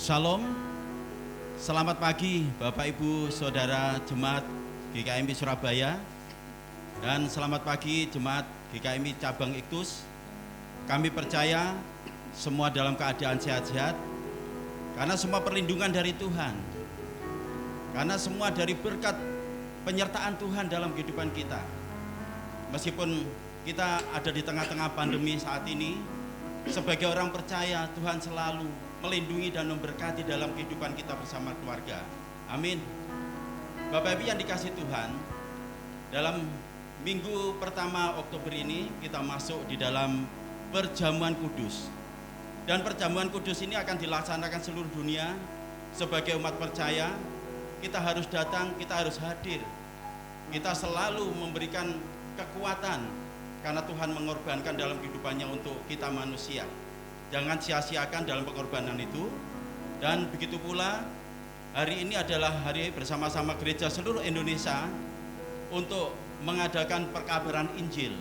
Shalom, selamat pagi Bapak Ibu Saudara Jemaat GKMI Surabaya, dan selamat pagi Jemaat GKMI Cabang Iktus. Kami percaya semua dalam keadaan sehat-sehat, karena semua perlindungan dari Tuhan, karena semua dari berkat penyertaan Tuhan dalam kehidupan kita. Meskipun kita ada di tengah-tengah pandemi saat ini, sebagai orang percaya Tuhan selalu melindungi dan memberkati dalam kehidupan kita bersama keluarga. Amin. Bapak Ibu yang dikasihi Tuhan, dalam minggu pertama Oktober ini kita masuk di dalam perjamuan kudus. Dan perjamuan kudus ini akan dilaksanakan seluruh dunia. Sebagai umat percaya, kita harus datang, kita harus hadir. Kita selalu memberikan kekuatan karena Tuhan mengorbankan dalam kehidupannya untuk kita manusia. Jangan sia-siakan dalam pengorbanan itu. Dan begitu pula hari ini adalah hari bersama-sama gereja seluruh Indonesia untuk mengadakan perkabaran Injil.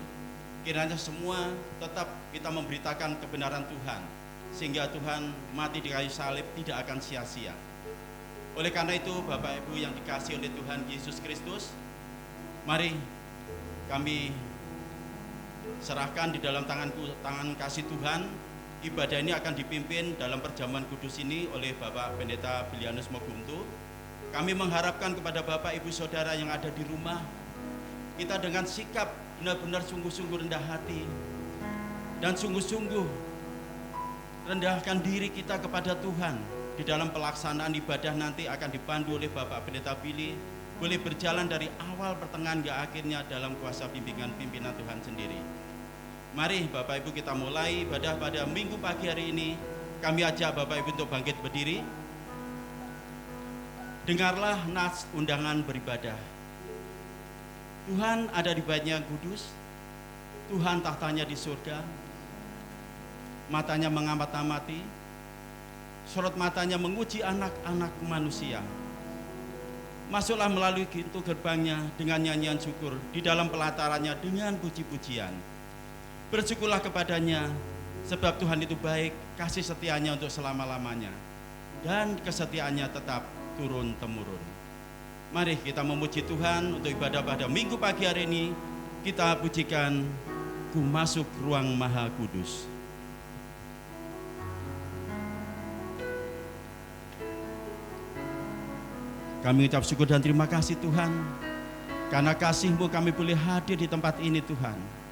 Kiranya semua tetap kita memberitakan kebenaran Tuhan, sehingga Tuhan mati di kayu salib tidak akan sia-sia. Oleh karena itu Bapak Ibu yang dikasihi oleh Tuhan Yesus Kristus, mari kami serahkan di dalam tangan kasih Tuhan. Ibadah ini akan dipimpin dalam perjamuan kudus ini oleh Bapak Pendeta Bilianus Moguntu. Kami mengharapkan kepada Bapak Ibu Saudara yang ada di rumah, kita dengan sikap benar-benar sungguh-sungguh rendah hati dan sungguh-sungguh rendahkan diri kita kepada Tuhan. Di dalam pelaksanaan ibadah nanti akan dipandu oleh Bapak Pendeta Bili, boleh berjalan dari awal pertengahan hingga akhirnya dalam kuasa bimbingan pimpinan Tuhan sendiri. Mari Bapak Ibu kita mulai ibadah pada minggu pagi hari ini. Kami ajak Bapak Ibu untuk bangkit berdiri. Dengarlah nas undangan beribadah. Tuhan ada di Baitnya yang kudus, Tuhan tahtanya di surga, matanya mengamati, sorot matanya menguji anak-anak manusia. Masuklah melalui pintu gerbangnya dengan nyanyian syukur, di dalam pelatarannya dengan puji-pujian. Bersyukurlah kepadanya, sebab Tuhan itu baik, kasih setianya untuk selama-lamanya, dan kesetiaannya tetap turun-temurun. Mari kita memuji Tuhan untuk ibadah pada minggu pagi hari ini. Kita pujikan Ku Masuk Ruang Maha Kudus. Kami ucap syukur dan terima kasih Tuhan, karena kasih-Mu kami boleh hadir di tempat ini Tuhan.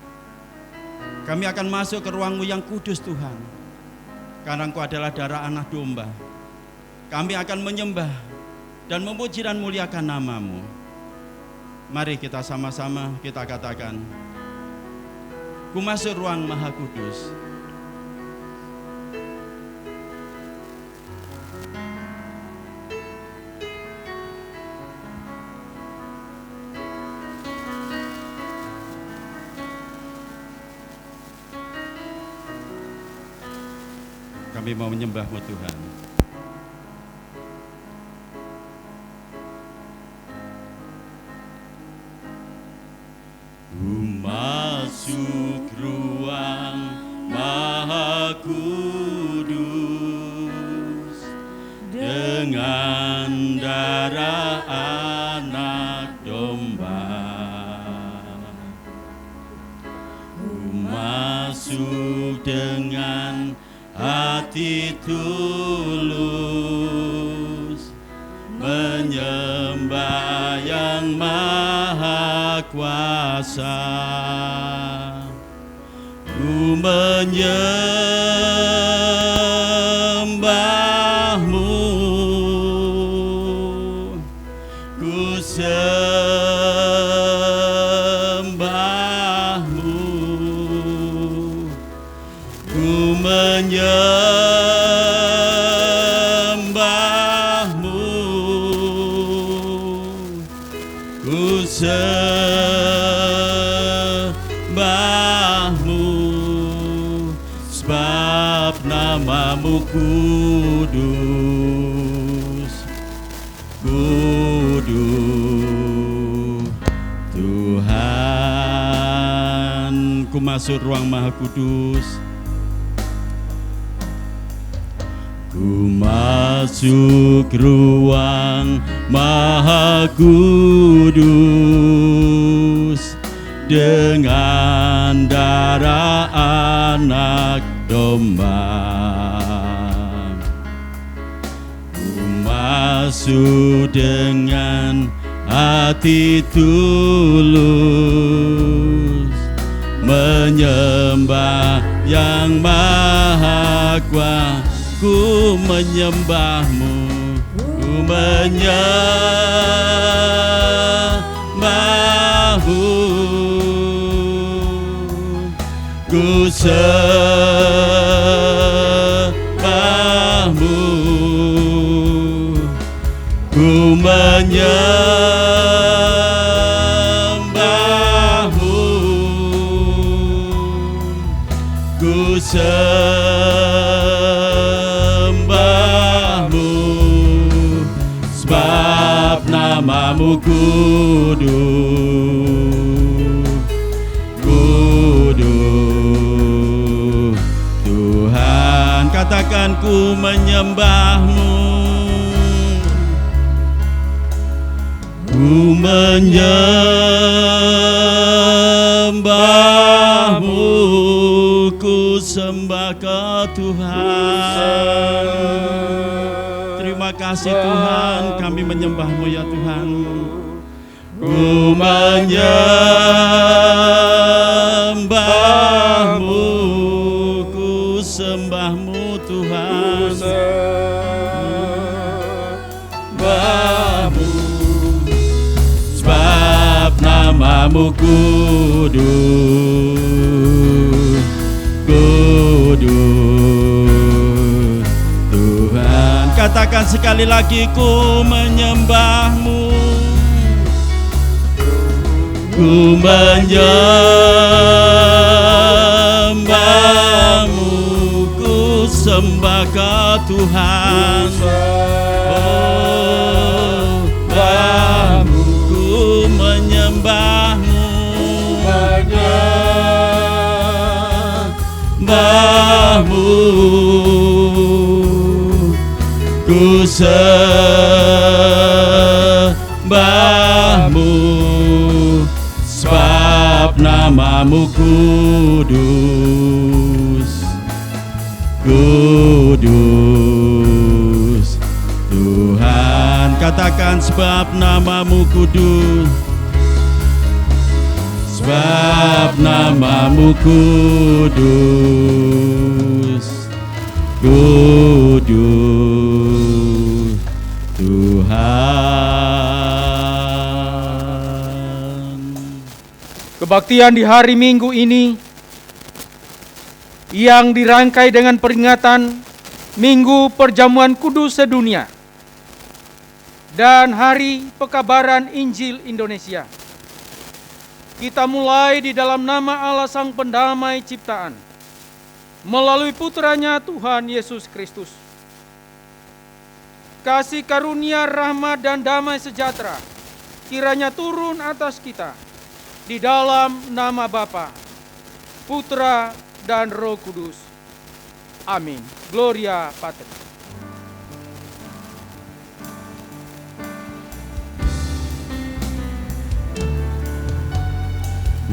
Kami akan masuk ke ruang-Mu yang kudus Tuhan, karena Engkau adalah darah anak domba. Kami akan menyembah dan memuji dan muliakan nama-Mu. Mari kita sama-sama kita katakan, Ku masuk ruang Maha Kudus. Kami mau menyembah-Mu Tuhan. Ku masuk ruang Maha Kudus dengan darah anak domba. Ku masuk dengan hati tulus, menyembah yang maha kuasa. Ku menyembah-Mu, ku sembah-Mu, ku menyembah-Mu, ku sembah-Mu, sebab nama-Mu kudus, kudus Tuhan. Ku masuk ruang Maha Kudus, Ku masuk ruang Maha Kudus dengan darah anak domba. Ku masuk dengan hati tulus, menyembah yang Maha Kuasa. Ku menyembahmu, ku menyembahmu, ku sembahmu, ku menyembahmu, ku sembahmu, sebab namamu kudus, kudus. Tuhan, katakan ku menyembahmu, ku menyembahmu, ku sembah ke Tuhan. Terima kasih Tuhan, kami menyembahmu ya Tuhan. Ku menyembahmu, ku sembahmu Tuhan. Sembahmu, sebab namamu kudus, kudus. Tuhan, katakan sekali lagi, ku menyembahmu, ku menyembahmu, ku sembah ke Tuhan. Oh, Bapakmu, ku menyembahmu, menyembahmu, ku sembahmu, sebab namamu kudus, kudus. Tuhan, katakan sebab namamu kudus, sebab namamu kudus, kudus. Tuhan. Kebaktian di hari Minggu ini yang dirangkai dengan peringatan Minggu Perjamuan Kudus Sedunia dan Hari Pekabaran Injil Indonesia. Kita mulai di dalam nama Allah Sang Pendamai Ciptaan, melalui putranya Tuhan Yesus Kristus. Kasih karunia, rahmat, dan damai sejahtera kiranya turun atas kita di dalam nama Bapa, Putra, dan Roh Kudus. Amin. Gloria Patri.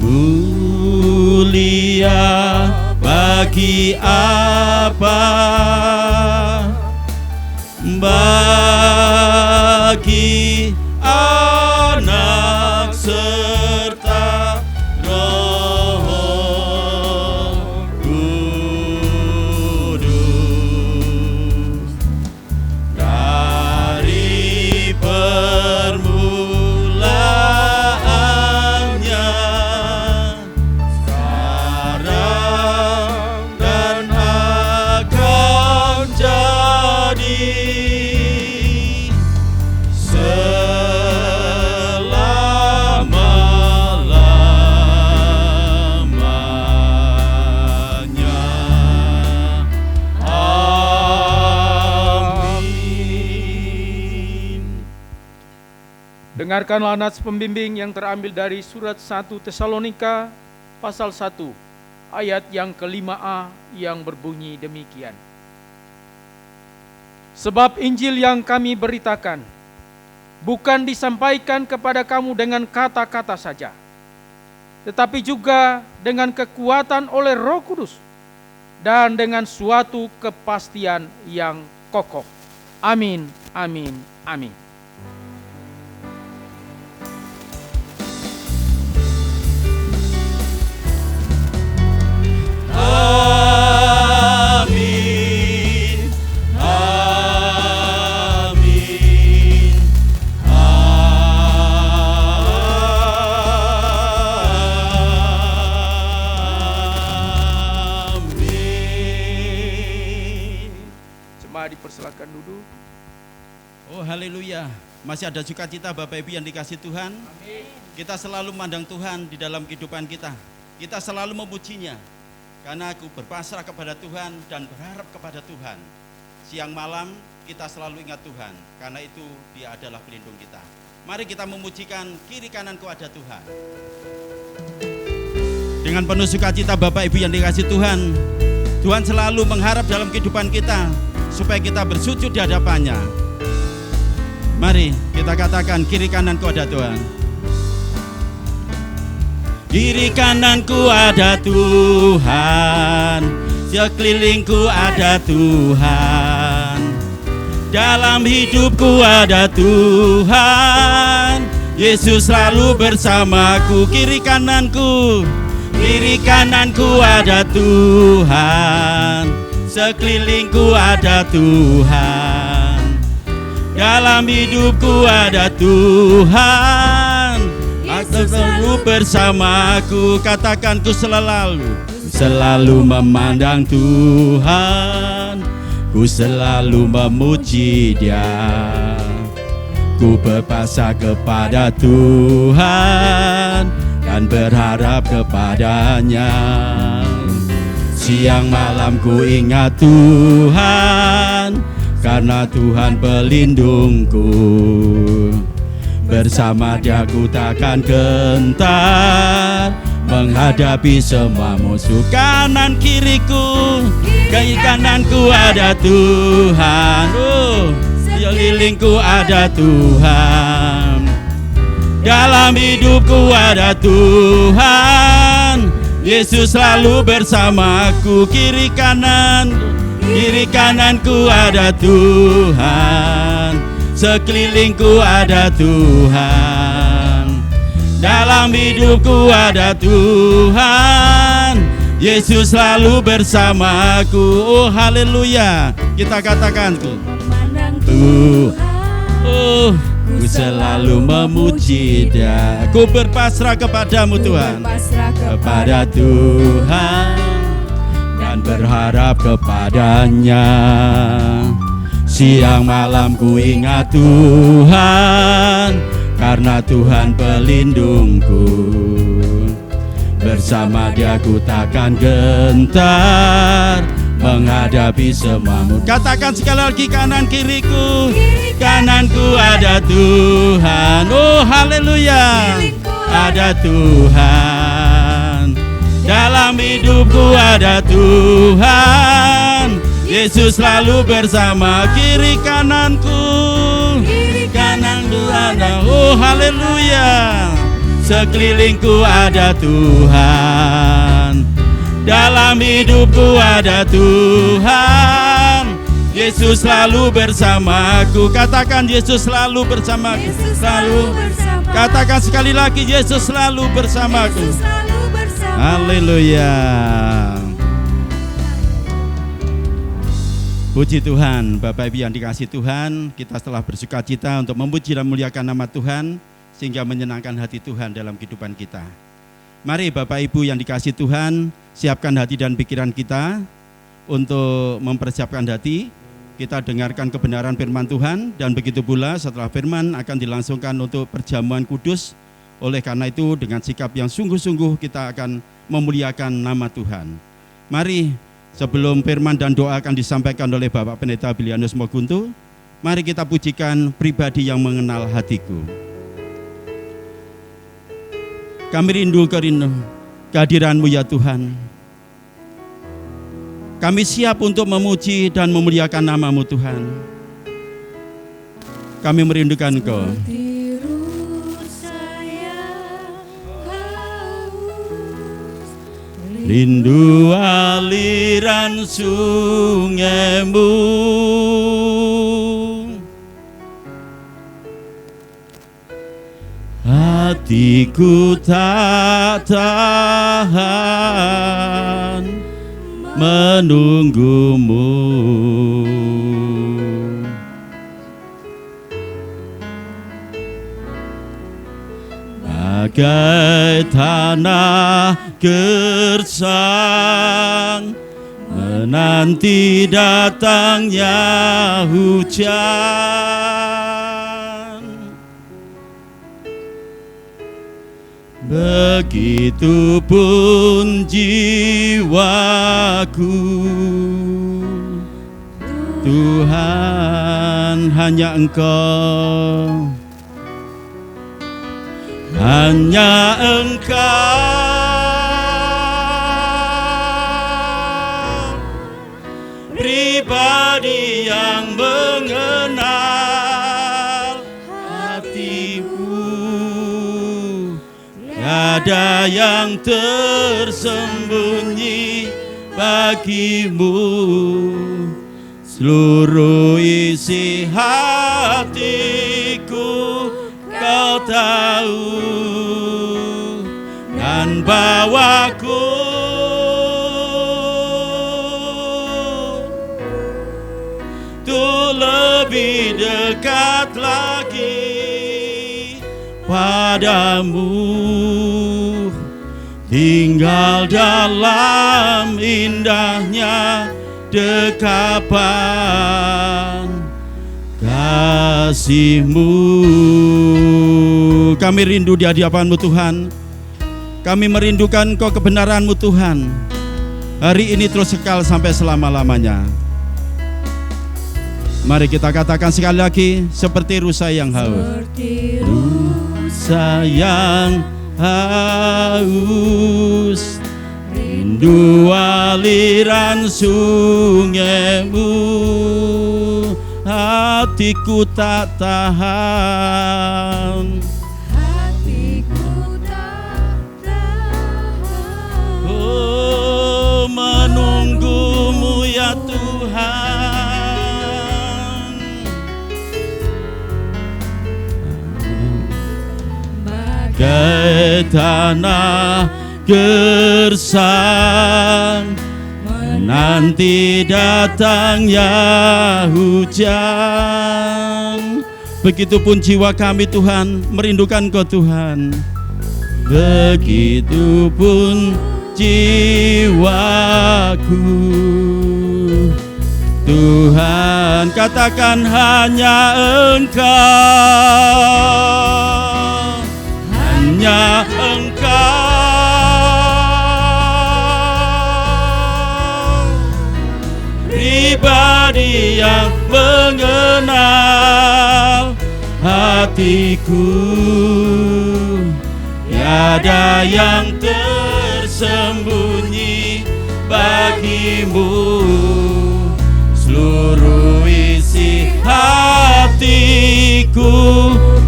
Mulia bagi apa? Bagi anak serta Roh Kudus, dari permulaannya, sekarang dan akan jadi selama-lamanya. Amin. Dengarkanlah nats pembimbing yang terambil dari surat 1 Tesalonika pasal 1 ayat yang ke-5a yang berbunyi demikian. Sebab Injil yang kami beritakan bukan disampaikan kepada kamu dengan kata-kata saja, tetapi juga dengan kekuatan oleh Roh Kudus dan dengan suatu kepastian yang kokoh. Amin, amin, amin. Amin, amin, amin. Jemaat dipersilakan duduk. Oh haleluya, masih ada sukacita Bapak Ibu yang dikasih Tuhan. Kita selalu memandang Tuhan di dalam kehidupan kita. Kita selalu memujinya, karena aku berpasrah kepada Tuhan dan berharap kepada Tuhan. Siang malam kita selalu ingat Tuhan, karena itu Dia adalah pelindung kita. Mari kita memujikan kiri kananku ada Tuhan. Dengan penuh sukacita Bapak Ibu yang dikasih Tuhan, Tuhan selalu mengharap dalam kehidupan kita supaya kita bersujud di hadapannya. Mari kita katakan kiri kananku ada Tuhan. Kiri kananku ada Tuhan, sekelilingku ada Tuhan, dalam hidupku ada Tuhan. Yesus selalu bersamaku. Kiri kananku ada Tuhan, sekelilingku ada Tuhan, dalam hidupku ada Tuhan. Selalu bersamaku, katakan ku selalu memandang Tuhan, ku selalu memuji Dia, ku berpasrah kepada Tuhan dan berharap kepadanya. Siang malam ku ingat Tuhan, karena Tuhan pelindungku. Bersama Dia ku takkan gentar menghadapi semua musuh. Kanan kiriku, kiri kananku ada Tuhan, sekelilingku ada Tuhan, dalam hidupku ada Tuhan. Yesus selalu bersamaku. Kiri kananku ada Tuhan, sekelilingku ada Tuhan, dalam hidupku ada Tuhan. Yesus selalu bersamaku. Oh haleluya, kita katakan Tuhan, ku selalu memuji Dia, ku berpasrah kepadamu Tuhan, kepada Tuhan dan berharap kepadanya. Siang malam ku ingat Tuhan, karena Tuhan pelindungku. Bersama Dia ku takkan gentar menghadapi semuamu. Katakan sekali lagi, kanan kiriku, kananku ada Tuhan. Oh haleluya, ada Tuhan, dalam hidupku ada Tuhan. Yesus selalu bersama. Kiri kananku ada. Oh haleluya, sekelilingku ada Tuhan, dalam hidupku ada Tuhan. Yesus selalu bersamaku. Katakan Yesus selalu bersamaku. Katakan sekali lagi, Yesus selalu bersamaku. Haleluya. Puji Tuhan, Bapak Ibu yang dikasih Tuhan, kita telah bersukacita untuk memuji dan memuliakan nama Tuhan, sehingga menyenangkan hati Tuhan dalam kehidupan kita. Mari Bapak Ibu yang dikasih Tuhan, siapkan hati dan pikiran kita untuk mempersiapkan hati. Kita dengarkan kebenaran firman Tuhan, dan begitu pula setelah firman akan dilangsungkan untuk perjamuan kudus. Oleh karena itu dengan sikap yang sungguh-sungguh kita akan memuliakan nama Tuhan. Mari sebelum firman dan doa akan disampaikan oleh Bapak Pendeta Bilianus Moguntu, mari kita pujikan pribadi yang mengenal hatiku. Kami rindu kehadiran-Mu ya Tuhan. Kami siap untuk memuji dan memuliakan nama-Mu Tuhan. kami merindukan Engkau. Rindu aliran sungaimu, hatiku tak tahan menunggumu. Bagai tanah gersang menanti datangnya hujan, begitupun jiwaku. Tuhan, hanya Engkau, hanya Engkau, pribadi yang mengenal hatimu. Tiada yang tersembunyi bagimu, seluruh isi hatiku Kau tahu, dan bawaku untuk lebih dekat lagi padamu, tinggal dalam indahnya dekapan kasih-Mu. Kami rindu di hadapan-Mu Tuhan. Kami merindukan Engkau, kebenaran-Mu Tuhan. Hari ini terus kekal sampai selama-lamanya. Mari kita katakan sekali lagi, seperti rusa yang haus. Rusa yang haus, rindu aliran sungaimu, hatiku tak tahan. Oh, menunggumu ya Tuhan. Bagai tanah gersang menanti datangnya hujan, begitupun jiwa kami Tuhan merindukan Kau Tuhan. Begitupun jiwaku Tuhan, katakan hanya Engkau, hanya Engkau, pribadi yang mengenal hatiku. Tiada yang tersembunyi bagimu, seluruh isi hatiku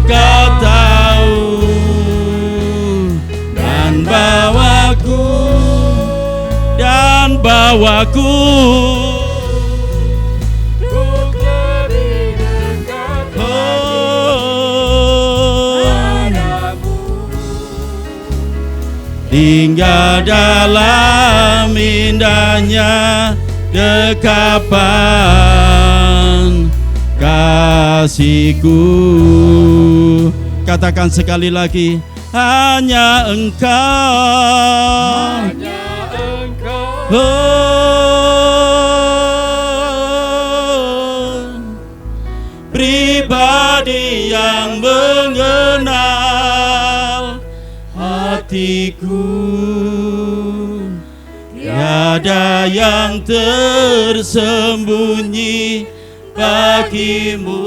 Kau tahu, dan bawaku untuk lebih dekat padamu, tinggal dalam indahnya dekapan kasih-Ku. Katakan sekali lagi, hanya Engkau, hanya Engkau, oh, pribadi yang mengenal hatiku. Tiada yang tersembunyi bagimu,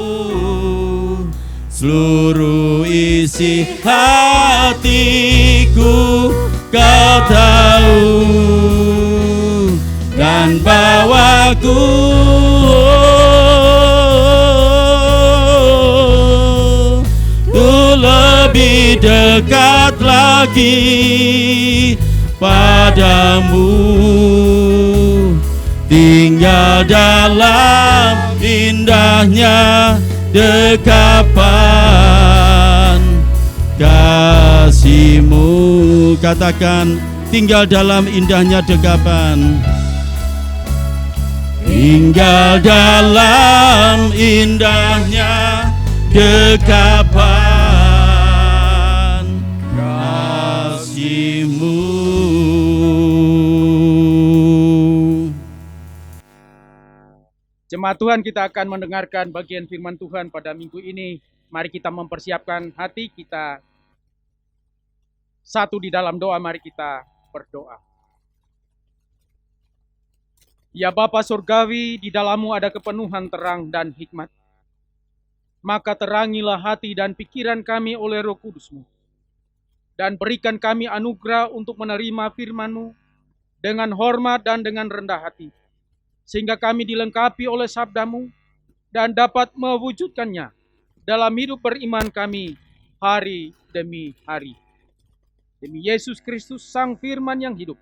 seluruh isi hatiku Kau tahu, dan bawaku dekat lagi padamu, tinggal dalam indahnya dekapan kasih-Mu. Katakan, tinggal dalam indahnya dekapan. Tinggal dalam indahnya dekapan kasih-Mu. Jemaat Tuhan, kita akan mendengarkan bagian firman Tuhan pada minggu ini. Mari kita mempersiapkan hati kita. Satu di dalam doa, mari kita berdoa. Ya Bapa Surgawi, di dalam-Mu ada kepenuhan terang dan hikmat. Maka terangilah hati dan pikiran kami oleh Roh Kudus-Mu. Dan berikan kami anugerah untuk menerima firman-Mu dengan hormat dan dengan rendah hati. Sehingga kami dilengkapi oleh sabda-Mu dan dapat mewujudkannya dalam hidup beriman kami hari demi hari. Demi Yesus Kristus, Sang Firman yang hidup,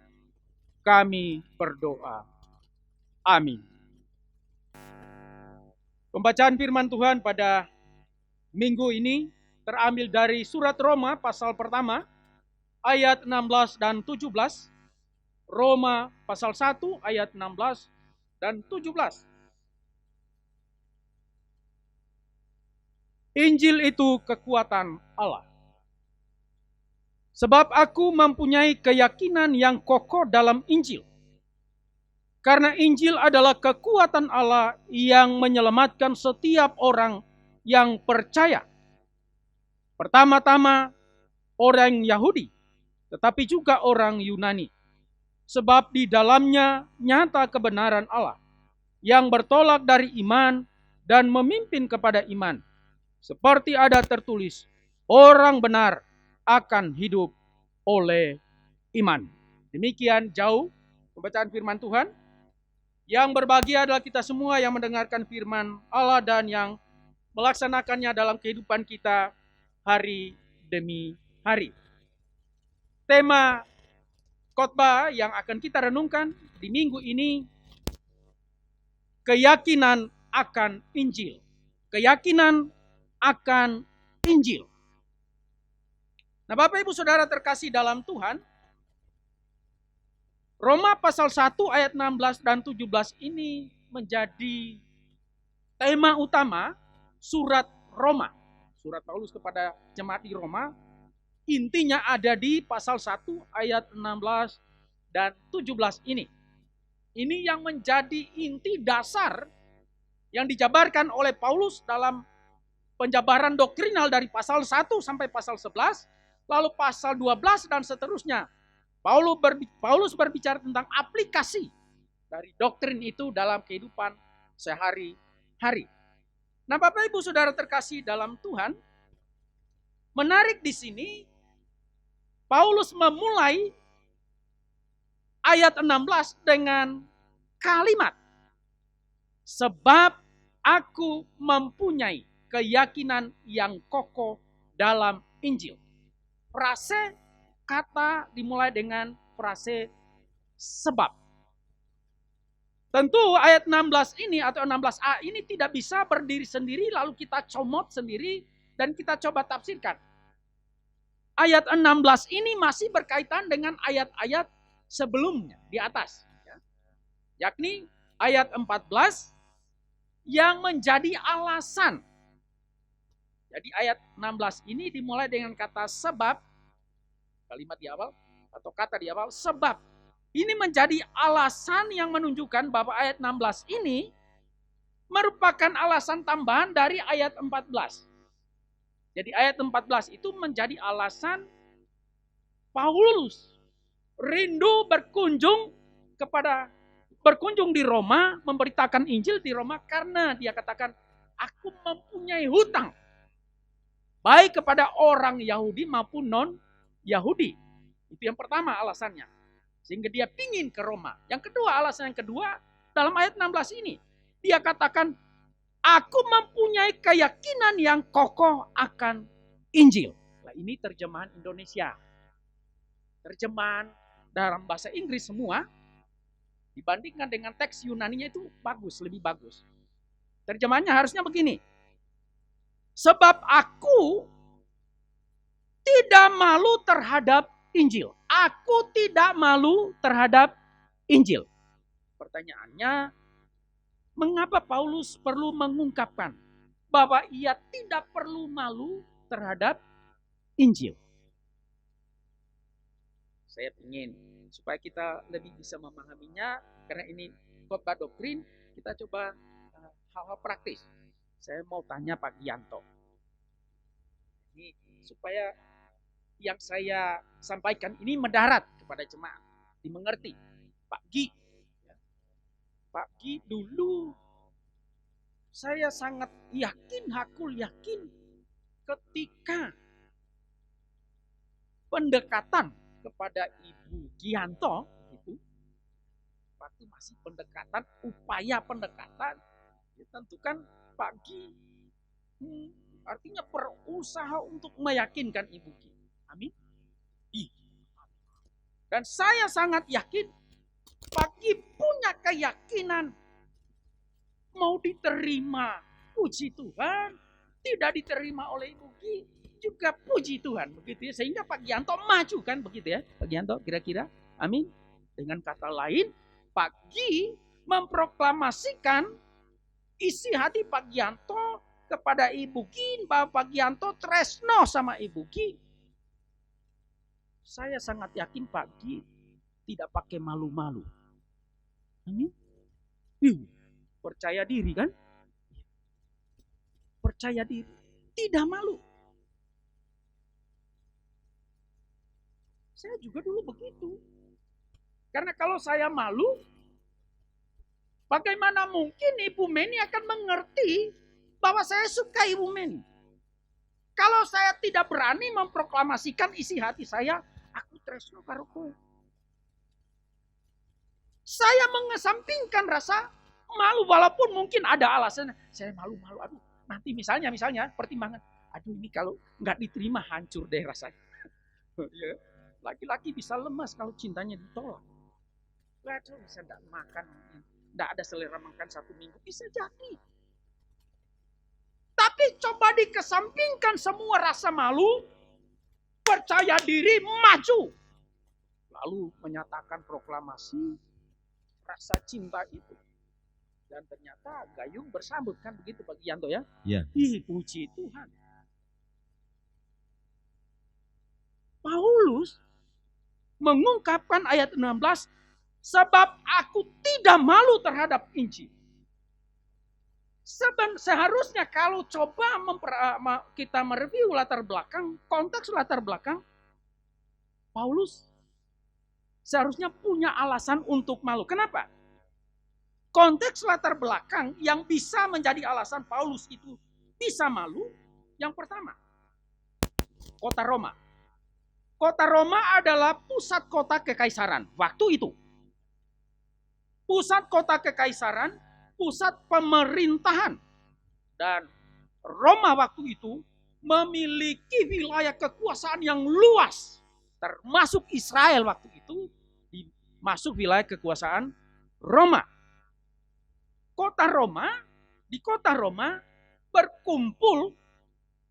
kami berdoa. Amin. Pembacaan firman Tuhan pada minggu ini terambil dari surat Roma pasal pertama ayat 16 dan 17. Roma pasal 1 ayat 16 dan 17. Injil itu kekuatan Allah. Sebab aku mempunyai keyakinan yang kokoh dalam Injil. Karena Injil adalah kekuatan Allah yang menyelamatkan setiap orang yang percaya. Pertama-tama orang Yahudi, tetapi juga orang Yunani. Sebab di dalamnya nyata kebenaran Allah yang bertolak dari iman dan memimpin kepada iman. Seperti ada tertulis, orang benar akan hidup oleh iman. Demikian jauh pembacaan firman Tuhan. Yang berbahagia adalah kita semua yang mendengarkan firman Allah dan yang melaksanakannya dalam kehidupan kita hari demi hari. Tema khotbah yang akan kita renungkan di minggu ini, keyakinan akan Injil. Keyakinan akan Injil. Nah, Bapak Ibu Saudara terkasih dalam Tuhan, Roma pasal 1 ayat 16 dan 17 ini menjadi tema utama surat Roma. Surat Paulus kepada jemaat di Roma, intinya ada di pasal 1 ayat 16 dan 17 ini. Ini yang menjadi inti dasar yang dijabarkan oleh Paulus dalam penjabaran doktrinal dari pasal 1 sampai pasal 11, lalu pasal 12 dan seterusnya. Paulus berbicara tentang aplikasi dari doktrin itu dalam kehidupan sehari-hari. Nah, Bapak Ibu Saudara terkasih dalam Tuhan, menarik di sini Paulus memulai ayat 16 dengan kalimat, sebab aku mempunyai keyakinan yang kokoh dalam Injil. Frase kata dimulai dengan frase sebab. Tentu ayat 16 ini atau 16a ini tidak bisa berdiri sendiri lalu kita comot sendiri dan kita coba tafsirkan. Ayat 16 ini masih berkaitan dengan ayat-ayat sebelumnya di atas. Yakni ayat 14 yang menjadi alasan. Jadi ayat 16 ini dimulai dengan kata sebab, kalimat di awal atau kata di awal, sebab. Ini menjadi alasan yang menunjukkan bahwa ayat 16 ini merupakan alasan tambahan dari ayat 14. Jadi ayat 14 itu menjadi alasan Paulus rindu berkunjung di Roma, memberitakan Injil di Roma karena dia katakan, aku mempunyai hutang baik kepada orang Yahudi maupun non-Yahudi. Itu yang pertama alasannya. Sehingga dia pingin ke Roma. Yang kedua, alasan yang kedua, dalam ayat 16 ini, dia katakan, aku mempunyai keyakinan yang kokoh akan Injil. Nah, ini terjemahan Indonesia. Terjemahan dalam bahasa Inggris semua dibandingkan dengan teks Yunaninya itu bagus, lebih bagus. Terjemahannya harusnya begini. Sebab aku tidak malu terhadap Injil. Aku tidak malu terhadap Injil. Pertanyaannya, mengapa Paulus perlu mengungkapkan bahwa ia tidak perlu malu terhadap Injil? Saya ingin supaya kita lebih bisa memahaminya, karena ini khotbah doktrin, kita coba hal-hal praktis. Saya mau tanya Pak Gianto. Ini supaya yang saya sampaikan ini mendarat kepada jemaat, dimengerti. Pak Gi dulu saya sangat yakin, hakul yakin ketika pendekatan kepada Ibu Gianto itu waktu masih pendekatan, upaya pendekatan, ditentukan Pak Gi artinya berusaha untuk meyakinkan Ibu Gi. Amin. Dan saya sangat yakin Pak Gi punya keyakinan mau diterima, puji Tuhan, tidak diterima oleh Ibu Gi juga puji Tuhan, begitu ya. Sehingga Pak Gianto maju kan, begitu ya Pak Gianto kira-kira. Amin. Dengan kata lain, Pak Gi memproklamasikan isi hati Pak Gianto kepada Ibu Gi, bahwa Pak Gianto tresno sama Ibu Gi. Saya sangat yakin Pak Gi tidak pakai malu-malu. Amin. Percaya diri kan? Percaya diri, tidak malu. Saya juga dulu begitu. Karena kalau saya malu, bagaimana mungkin Ibu Meni akan mengerti bahwa saya suka Ibu Meni? Kalau saya tidak berani memproklamasikan isi hati saya, aku tresno karo kowe. Saya mengesampingkan rasa malu, walaupun mungkin ada alasan. Saya malu-malu, aduh nanti misalnya pertimbangan, aduh ini kalau nggak diterima hancur deh rasanya. Ya. Laki-laki bisa lemas kalau cintanya ditolak. Waduh, bisa tidak makan, tidak ada selera makan 1 minggu, bisa jadi. Tapi coba dikesampingkan semua rasa malu, percaya diri, maju. Lalu menyatakan proklamasi rasa cinta itu. Dan ternyata gayung bersambut kan, begitu Pak Gianto ya? Ya. Puji Tuhan. Paulus mengungkapkan ayat 16, sebab aku tidak malu terhadap Injil. Seharusnya kalau coba kita mereview latar belakang, konteks latar belakang, Paulus seharusnya punya alasan untuk malu. Kenapa? Konteks latar belakang yang bisa menjadi alasan Paulus itu bisa malu, yang pertama, kota Roma. Kota Roma adalah pusat kota kekaisaran waktu itu. Pusat kota kekaisaran, pusat pemerintahan. Dan Roma waktu itu memiliki wilayah kekuasaan yang luas. Termasuk Israel waktu itu masuk wilayah kekuasaan Roma. Di kota Roma berkumpul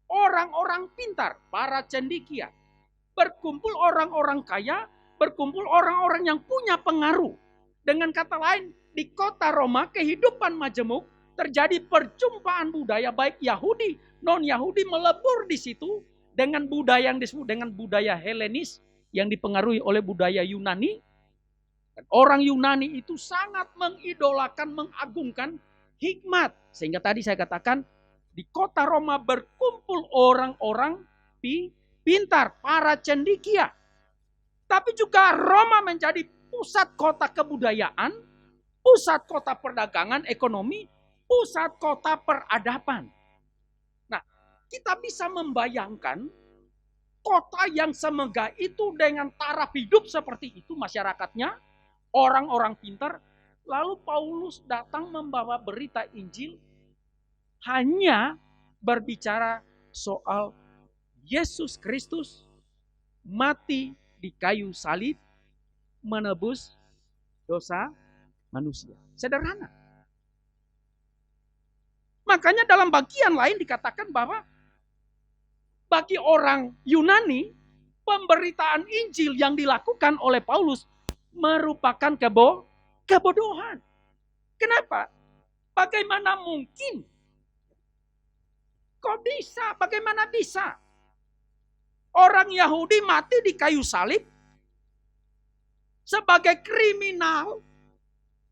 orang-orang pintar, para cendekia. Berkumpul orang-orang kaya, berkumpul orang-orang yang punya pengaruh. Dengan kata lain, di kota Roma kehidupan majemuk, terjadi perjumpaan budaya baik Yahudi, non-Yahudi melebur di situ dengan budaya yang disebut dengan budaya Helenis yang dipengaruhi oleh budaya Yunani. Dan orang Yunani itu sangat mengidolakan, mengagungkan hikmat. Sehingga tadi saya katakan di kota Roma berkumpul orang-orang pintar, para cendekia. Tapi juga Roma menjadi pusat kota kebudayaan, pusat kota perdagangan, ekonomi, pusat kota peradaban. Nah, kita bisa membayangkan kota yang semegah itu dengan taraf hidup seperti itu masyarakatnya, orang-orang pintar. Lalu Paulus datang membawa berita Injil hanya berbicara soal Yesus Kristus mati di kayu salib menebus dosa manusia. Sederhana. Makanya dalam bagian lain dikatakan bahwa bagi orang Yunani, pemberitaan Injil yang dilakukan oleh Paulus merupakan kebodohan. Kenapa? Bagaimana mungkin? Kok bisa? Bagaimana bisa? Orang Yahudi mati di kayu salib sebagai kriminal.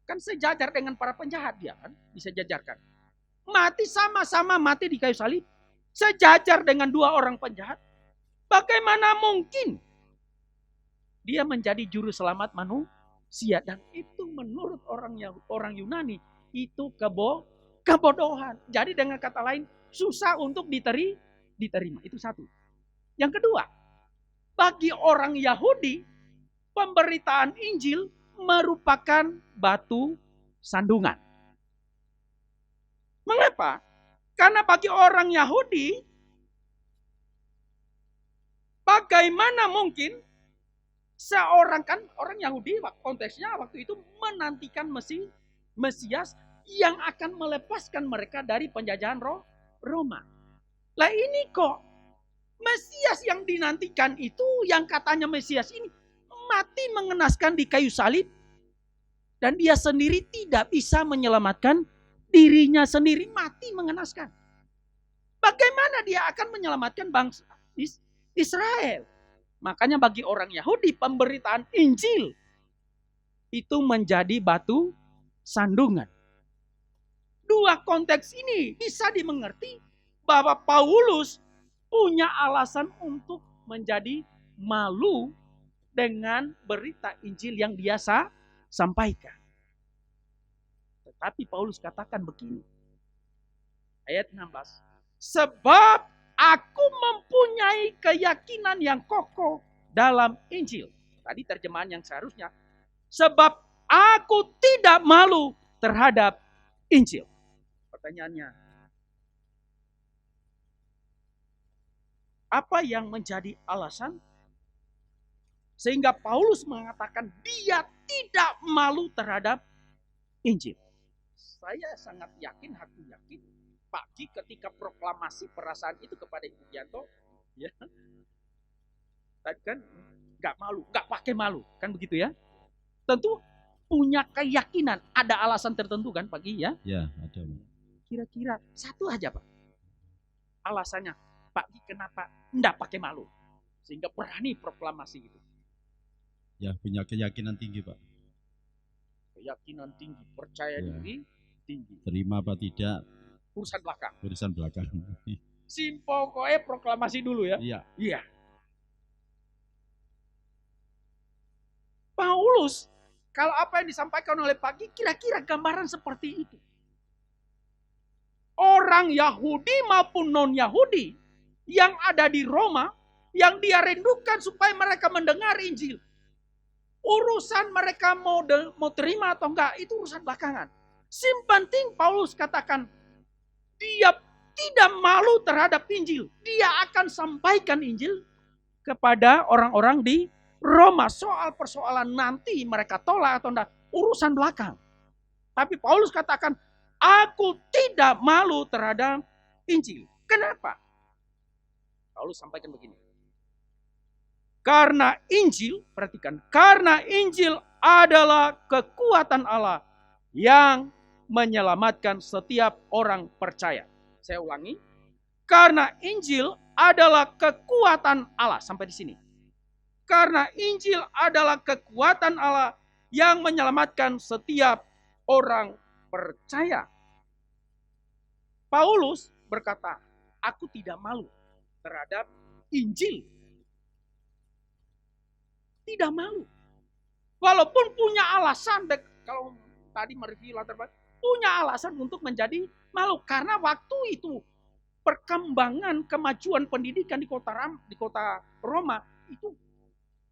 Kan sejajar dengan para penjahat dia kan, bisa jajarkan. Mati sama-sama mati di kayu salib. Sejajar dengan dua orang penjahat. Bagaimana mungkin dia menjadi juru selamat manusia? Dan itu menurut orang Yunani itu kebodohan. Jadi dengan kata lain susah untuk diterima. Itu satu. Yang kedua, bagi orang Yahudi pemberitaan Injil merupakan batu sandungan. Mengapa? Karena bagi orang Yahudi, bagaimana mungkin seorang, kan orang Yahudi konteksnya waktu itu menantikan Mesias yang akan melepaskan mereka dari penjajahan Roma. Lah ini kok Mesias yang dinantikan itu, yang katanya Mesias ini mati mengenaskan di kayu salib. Dan dia sendiri tidak bisa menyelamatkan dirinya sendiri, mati mengenaskan. Bagaimana dia akan menyelamatkan bangsa Israel? Makanya bagi orang Yahudi pemberitaan Injil itu menjadi batu sandungan. Dua konteks ini bisa dimengerti bahwa Paulus punya alasan untuk menjadi malu dengan berita Injil yang dia sampaikan. Tetapi Paulus katakan begini. Ayat 16. Sebab aku mempunyai keyakinan yang kokoh dalam Injil. Tadi terjemahan yang seharusnya. Sebab aku tidak malu terhadap Injil. Pertanyaannya, apa yang menjadi alasan sehingga Paulus mengatakan dia tidak malu terhadap Injil? Saya sangat yakin, aku yakin, pagi ketika proklamasi perasaan itu kepada Ibu Yanto, ya, tadi kan nggak malu, nggak pakai malu, kan begitu ya? Tentu punya keyakinan, ada alasan tertentu kan pagi ya? Ya, ada. Kira-kira satu aja Pak, alasannya pagi kenapa nggak pakai malu sehingga berani proklamasi itu? Ya, punya keyakinan tinggi, Pak. Keyakinan tinggi, percaya diri tinggi. Terima apa tidak, urusan belakang. urusan belakang. Pokoknya proklamasi dulu ya. Iya. Iya. Paulus, kalau apa yang disampaikan oleh pagi, kira-kira gambaran seperti itu. Orang Yahudi maupun non-Yahudi yang ada di Roma, yang dia rindukan supaya mereka mendengar Injil. Urusan mereka mau terima atau enggak, itu urusan belakangan. Penting Paulus katakan, dia tidak malu terhadap Injil. Dia akan sampaikan Injil kepada orang-orang di Roma. Soal persoalan nanti mereka tolak atau enggak, urusan belakang. Tapi Paulus katakan, aku tidak malu terhadap Injil. Kenapa? Paulus sampaikan begini. Karena Injil, perhatikan, karena Injil adalah kekuatan Allah yang menyelamatkan setiap orang percaya. Saya ulangi. Karena Injil adalah kekuatan Allah. Sampai di sini. Karena Injil adalah kekuatan Allah yang menyelamatkan setiap orang percaya. Paulus berkata, aku tidak malu terhadap Injil. Tidak malu. Walaupun punya alasan, kalau tadi mereview latar belakang, punya alasan untuk menjadi malu. Karena waktu itu perkembangan kemajuan pendidikan di kota Roma itu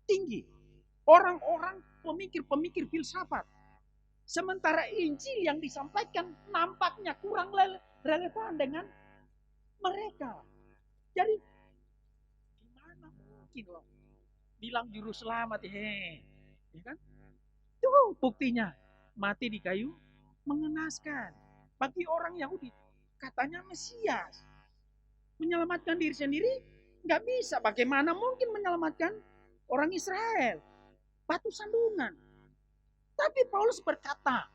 tinggi. Orang-orang pemikir-pemikir filsafat. Sementara Injil yang disampaikan nampaknya kurang relevan dengan mereka. Jadi mungkin loh bilang juru selamat, ya kan? Itu buktinya mati di kayu mengenaskan. Bagi orang Yahudi katanya Mesias, menyelamatkan diri sendiri nggak bisa. Bagaimana mungkin menyelamatkan orang Israel? Batu sandungan. Tapi Paulus berkata,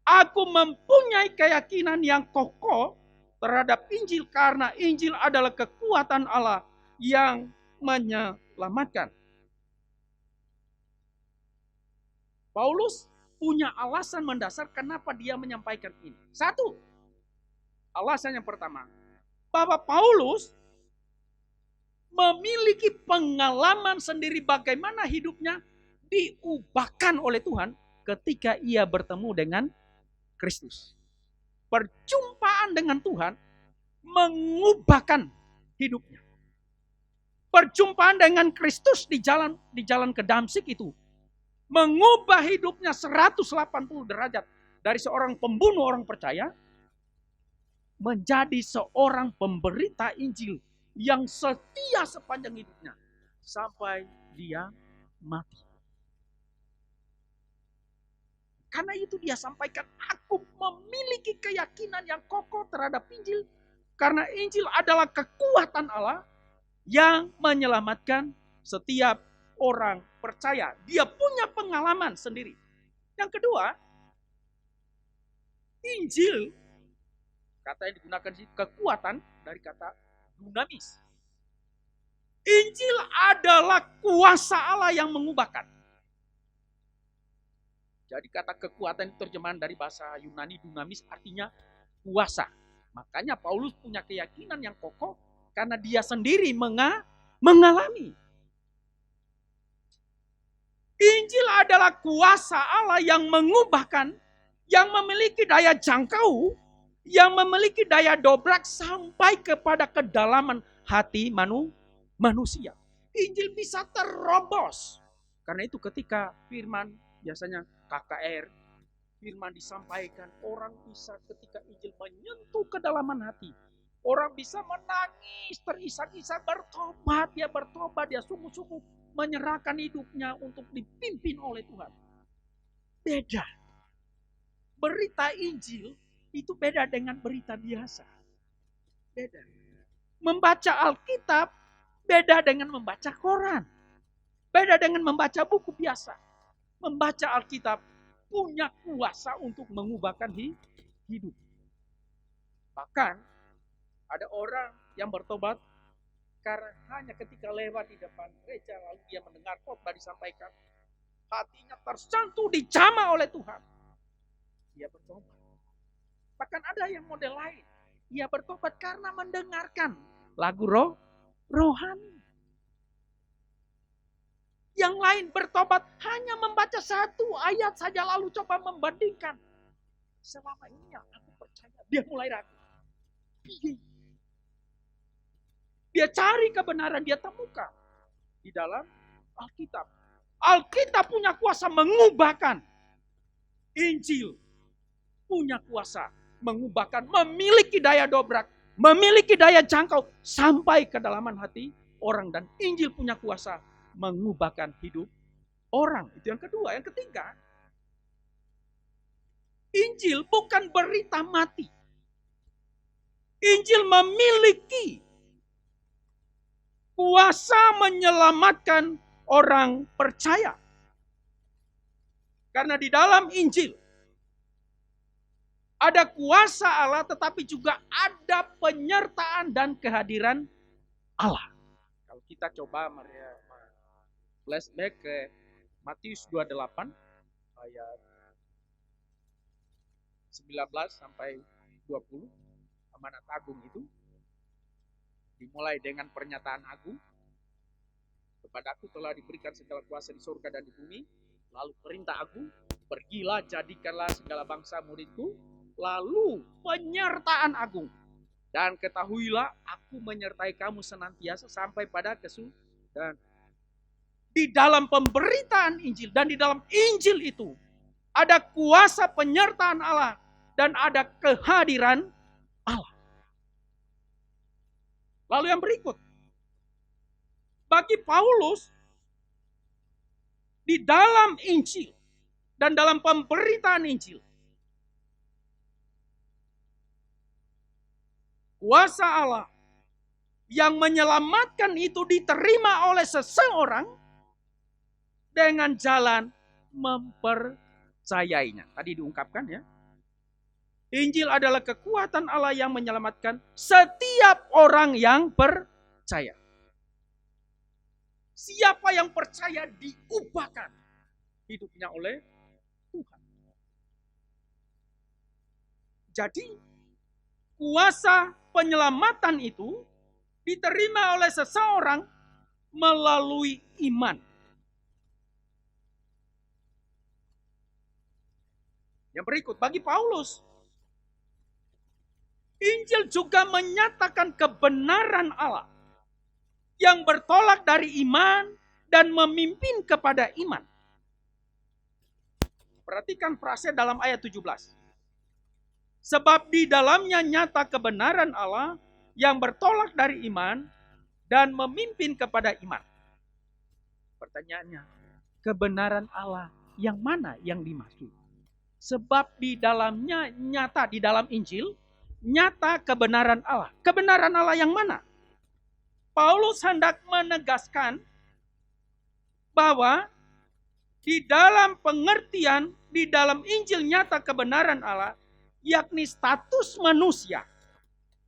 aku mempunyai keyakinan yang kokoh terhadap Injil karena Injil adalah kekuatan Allah yang menyelamatkan. Paulus punya alasan mendasar kenapa dia menyampaikan ini. Satu, alasan yang pertama, bahwa Paulus memiliki pengalaman sendiri bagaimana hidupnya diubahkan oleh Tuhan ketika ia bertemu dengan Kristus. Perjumpaan dengan Tuhan mengubahkan hidupnya. Perjumpaan dengan Kristus di jalan ke Damsik itu mengubah hidupnya 180 derajat dari seorang pembunuh orang percaya menjadi seorang pemberita Injil yang setia sepanjang hidupnya sampai dia mati. Karena itu dia sampaikan, aku memiliki keyakinan yang kokoh terhadap Injil karena Injil adalah kekuatan Allah yang menyelamatkan setiap orang percaya. Dia punya pengalaman sendiri. Yang kedua, Injil, kata yang digunakan di kekuatan dari kata dunamis. Injil adalah kuasa Allah yang mengubahkan. Jadi kata kekuatan terjemahan dari bahasa Yunani dunamis artinya kuasa. Makanya Paulus punya keyakinan yang kokoh karena dia sendiri mengalami. Injil adalah kuasa Allah yang mengubahkan, yang memiliki daya jangkau, yang memiliki daya dobrak sampai kepada kedalaman hati manusia. Injil bisa terobos. Karena itu ketika firman, biasanya KKR, firman disampaikan, orang bisa ketika Injil menyentuh kedalaman hati. Orang bisa menangis, terisak-isak, bertobat, dia sungguh-sungguh menyerahkan hidupnya untuk dipimpin oleh Tuhan. Beda. Berita Injil itu beda dengan berita biasa. Beda. Membaca Alkitab beda dengan membaca koran. Beda dengan membaca buku biasa. Membaca Alkitab punya kuasa untuk mengubahkan hidup. Bahkan ada orang yang bertobat karena hanya ketika lewat di depan gereja lalu dia mendengar khotbah disampaikan, hatinya tersentuh, dijamah oleh Tuhan. Dia bertobat. Bahkan ada yang model lain. Dia bertobat karena mendengarkan lagu rohani. Yang lain bertobat hanya membaca satu ayat saja lalu coba membandingkan. Selama ini yang aku percaya, dia mulai ragu. Dia cari kebenaran, dia temukan di dalam Alkitab. Alkitab punya kuasa mengubahkan. Injil punya kuasa mengubahkan, memiliki daya dobrak, memiliki daya jangkau sampai ke kedalaman hati orang. Dan Injil punya kuasa mengubahkan hidup orang. Itu yang kedua. Yang ketiga, Injil bukan berita mati. Injil memiliki kuasa menyelamatkan orang percaya. Karena di dalam Injil ada kuasa Allah tetapi juga ada penyertaan dan kehadiran Allah. Kalau kita coba flashback ke Matius 28 ayat 19 sampai 20, amanat agung itu dimulai dengan pernyataan agung. Kepadaku telah diberikan segala kuasa di surga dan di bumi. Lalu perintah agung, pergilah jadikanlah segala bangsa muridku. Lalu penyertaan agung, dan ketahuilah aku menyertai kamu senantiasa sampai pada kesudahan. Di dalam pemberitaan Injil dan di dalam Injil itu ada kuasa penyertaan Allah dan ada kehadiran Allah. Lalu yang berikut, Bagi Paulus, di dalam Injil dan dalam pemberitaan Injil, kuasa Allah yang menyelamatkan itu diterima oleh seseorang dengan jalan mempercayainya. Tadi diungkapkan ya. Injil adalah kekuatan Allah yang menyelamatkan setiap orang yang percaya. Siapa yang percaya diubahkan hidupnya oleh Tuhan. Jadi kuasa penyelamatan itu diterima oleh seseorang melalui iman. Yang berikut, bagi Paulus, Injil juga menyatakan kebenaran Allah yang bertolak dari iman dan memimpin kepada iman. Perhatikan frase dalam ayat 17. Sebab di dalamnya nyata kebenaran Allah yang bertolak dari iman dan memimpin kepada iman. Pertanyaannya, kebenaran Allah yang mana yang dimaksud? Sebab di dalamnya nyata, di dalam Injil, nyata kebenaran Allah. Kebenaran Allah yang mana? Paulus hendak menegaskan bahwa di dalam pengertian, di dalam Injil nyata kebenaran Allah, yakni status manusia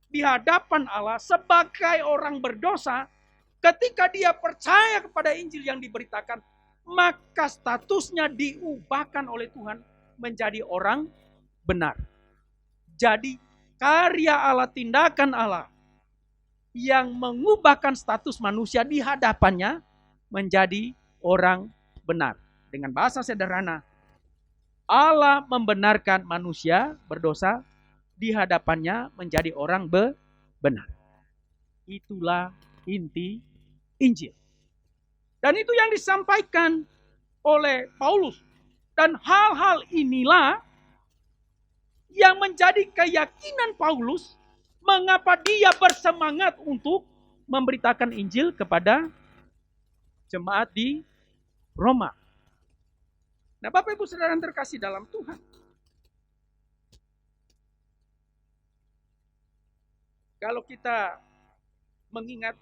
di hadapan Allah sebagai orang berdosa, ketika dia percaya kepada Injil yang diberitakan, maka statusnya diubahkan oleh Tuhan menjadi orang benar. Jadi karya Allah, tindakan Allah yang mengubahkan status manusia di hadapannya menjadi orang benar. Dengan bahasa sederhana, Allah membenarkan manusia berdosa di hadapannya menjadi orang benar. Itulah inti Injil. Dan itu yang disampaikan oleh Paulus. Dan hal-hal inilah yang menjadi keyakinan Paulus mengapa dia bersemangat untuk memberitakan Injil kepada jemaat di Roma. Nah, Bapak Ibu Saudara yang terkasih dalam Tuhan, kalau kita mengingat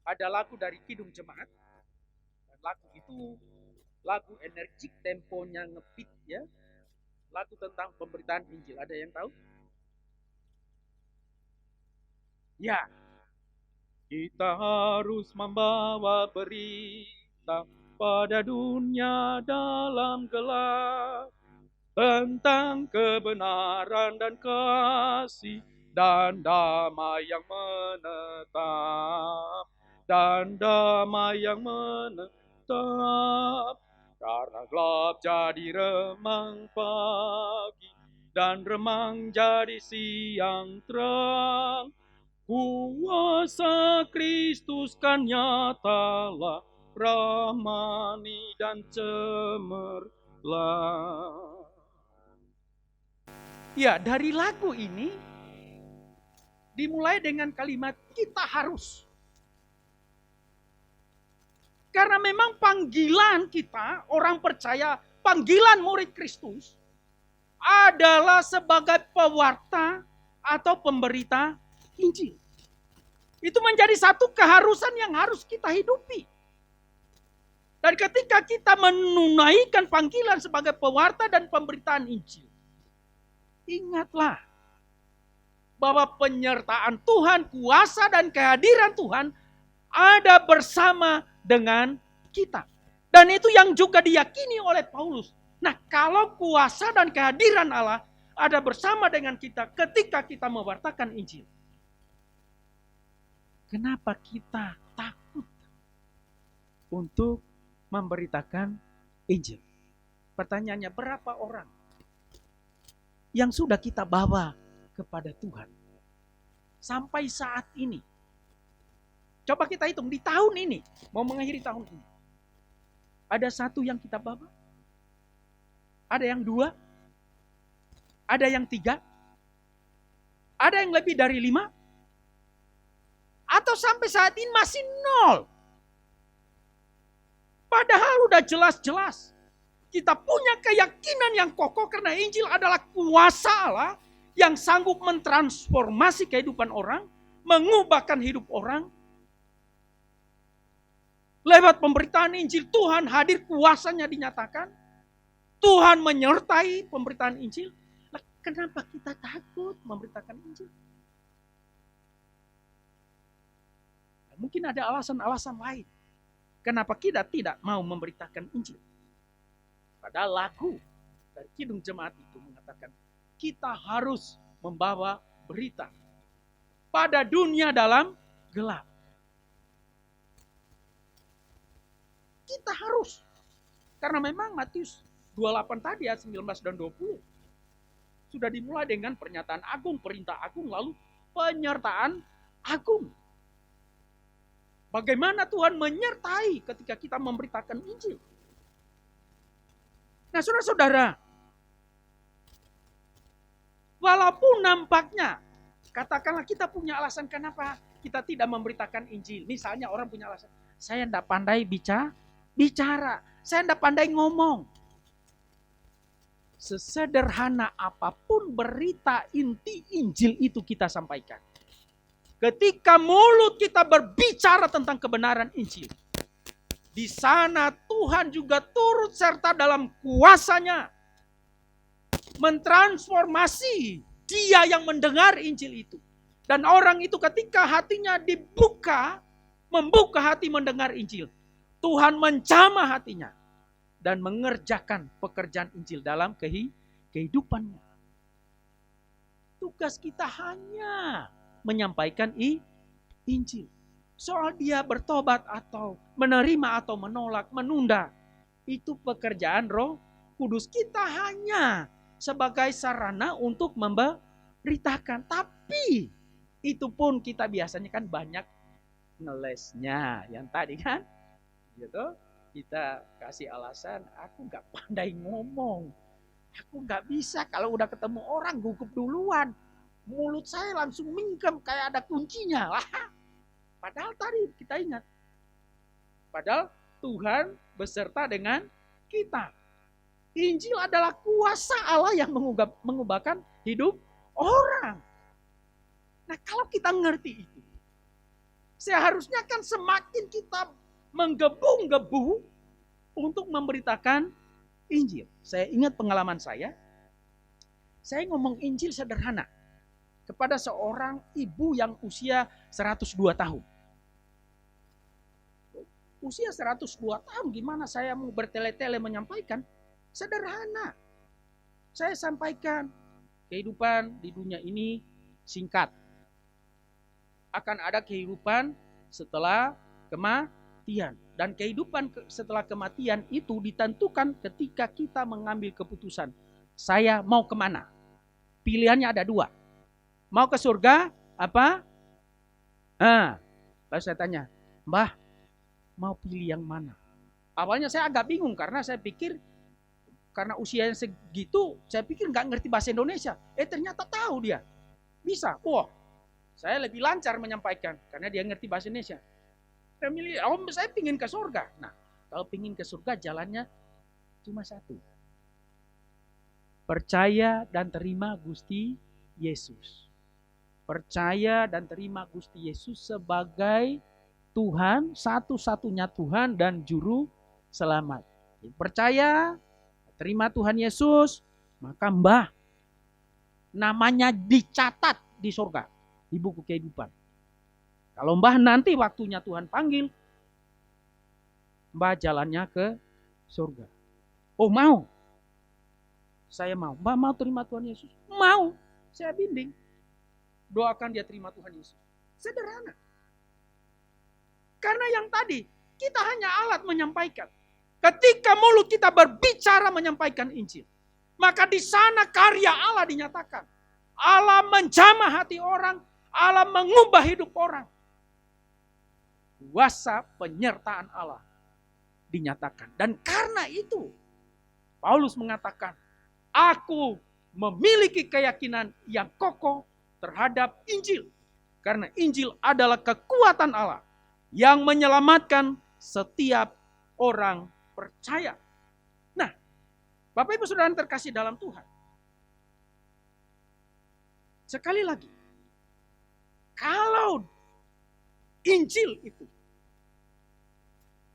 ada lagu dari Kidung Jemaat, dan lagu itu lagu energik, temponya ngebeat ya, lagu tentang pemberitaan Injil. Ada yang tahu? Ya, kita harus membawa berita pada dunia dalam gelap tentang kebenaran dan kasih dan damai yang menetap, dan damai yang menetap. Karena gelap jadi remang pagi dan remang jadi siang terang, kuasa Kristus kan nyatalah, rahmani dan cemerlang. Ya, dari lagu ini dimulai dengan kalimat kita harus. Karena memang panggilan kita, orang percaya, panggilan murid Kristus adalah sebagai pewarta atau pemberita Injil. Itu menjadi satu keharusan yang harus kita hidupi. Dan ketika kita menunaikan panggilan sebagai pewarta dan pemberitaan Injil, ingatlah bahwa penyertaan Tuhan, kuasa dan kehadiran Tuhan ada bersama dengan kita. Dan itu yang juga diyakini oleh Paulus. Nah, kalau kuasa dan kehadiran Allah ada bersama dengan kita ketika kita mewartakan Injil, kenapa kita takut untuk memberitakan Injil? Pertanyaannya, berapa orang yang sudah kita bawa kepada Tuhan sampai saat ini? Coba kita hitung di tahun ini, mau mengakhiri tahun ini. Ada satu yang kita bawa? Ada yang 2? Ada yang 3? Ada yang lebih dari 5? Atau sampai saat ini masih 0? Padahal udah jelas-jelas kita punya keyakinan yang kokoh karena Injil adalah kuasa Allah yang sanggup mentransformasi kehidupan orang, mengubahkan hidup orang. Lewat pemberitaan Injil Tuhan hadir, kuasanya dinyatakan. Tuhan menyertai pemberitaan Injil. Nah, kenapa kita takut memberitakan Injil? Nah, mungkin ada alasan-alasan lain. Kenapa kita tidak mau memberitakan Injil? Padahal lagu dari Kidung Jemaat itu mengatakan, kita harus membawa berita pada dunia dalam gelap. Kita harus. Karena memang Matius 28 tadi ayat 19 dan 20 sudah dimulai dengan pernyataan agung, perintah agung, lalu penyertaan agung. Bagaimana Tuhan menyertai ketika kita memberitakan Injil. Nah, saudara-saudara, walaupun nampaknya, katakanlah kita punya alasan kenapa kita tidak memberitakan Injil. Misalnya orang punya alasan, saya tidak pandai bicara, saya tidak pandai ngomong. Sesederhana apapun berita inti Injil itu kita sampaikan. Ketika mulut kita berbicara tentang kebenaran Injil, di sana Tuhan juga turut serta dalam kuasanya mentransformasi dia yang mendengar Injil itu. Dan orang itu ketika hatinya dibuka, membuka hati mendengar Injil, Tuhan menjamah hatinya dan mengerjakan pekerjaan Injil dalam kehidupannya. Tugas kita hanya menyampaikan Injil. Soal dia bertobat atau menerima atau menolak, menunda, itu pekerjaan Roh Kudus. Kita hanya sebagai sarana untuk memberitakan. Tapi itu pun kita biasanya kan banyak ngelesnya. Yang tadi kan, gitu, kita kasih alasan, aku gak pandai ngomong. Aku gak bisa, kalau udah ketemu orang gugup duluan. Mulut saya langsung mingkem kayak ada kuncinya lah. Padahal tadi kita ingat. Padahal Tuhan beserta dengan kita. Injil adalah kuasa Allah yang mengubahkan hidup orang. Nah, kalau kita ngerti itu, seharusnya kan semakin kita menggebu-gebu untuk memberitakan Injil. Saya ingat pengalaman saya ngomong Injil sederhana kepada seorang ibu yang usia 102 tahun. Usia 102 tahun, gimana saya mau bertele-tele menyampaikan? Sederhana. Saya sampaikan kehidupan di dunia ini singkat. Akan ada kehidupan setelah kematian. Dan kehidupan setelah kematian itu ditentukan ketika kita mengambil keputusan. Saya mau kemana? Pilihannya ada dua. Mau ke surga apa? Lalu saya tanya, Mbah, mau pilih yang mana? Awalnya saya agak bingung karena saya pikir karena usianya segitu, saya pikir nggak ngerti bahasa Indonesia. Ternyata tahu dia, bisa. Wah, saya lebih lancar menyampaikan karena dia ngerti bahasa Indonesia. Saya pingin ke surga. Nah, kalau pingin ke surga jalannya cuma satu. Percaya dan terima Gusti Yesus. Percaya dan terima Gusti Yesus sebagai Tuhan, satu-satunya Tuhan dan Juru Selamat. Percaya, terima Tuhan Yesus, maka Mbah namanya dicatat di surga, di buku kehidupan. Kalau Mbah nanti waktunya Tuhan panggil, Mbah jalannya ke surga. Oh mau? Saya mau. Mbah mau terima Tuhan Yesus? Mau. Saya bimbing. Doakan dia terima Tuhan Yesus. Sederhana. Karena yang tadi, kita hanya alat menyampaikan. Ketika mulut kita berbicara menyampaikan Injil, maka di sana karya Allah dinyatakan. Allah menjamah hati orang, Allah mengubah hidup orang. Kuasa penyertaan Allah dinyatakan. Dan karena itu, Paulus mengatakan, aku memiliki keyakinan yang kokoh terhadap Injil. Karena Injil adalah kekuatan Allah yang menyelamatkan setiap orang percaya. Nah, Bapak Ibu Saudara yang terkasih dalam Tuhan. Sekali lagi, kalau Injil itu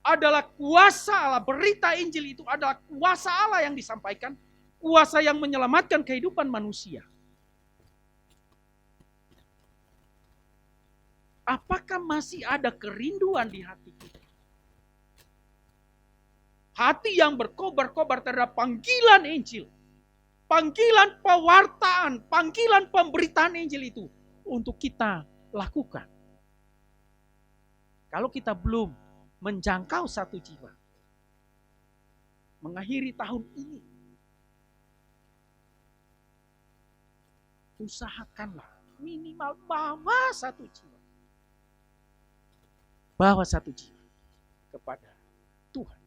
adalah kuasa Allah, berita Injil itu adalah kuasa Allah yang disampaikan, kuasa yang menyelamatkan kehidupan manusia. Apakah masih ada kerinduan di hati kita? Hati yang berkobar-kobar terhadap panggilan Injil, panggilan pewartaan, panggilan pemberitaan Injil itu untuk kita lakukan. Kalau kita belum menjangkau 1 jiwa, mengakhiri tahun ini, usahakanlah minimal bawa 1 jiwa. Bawa 1 jiwa kepada Tuhan.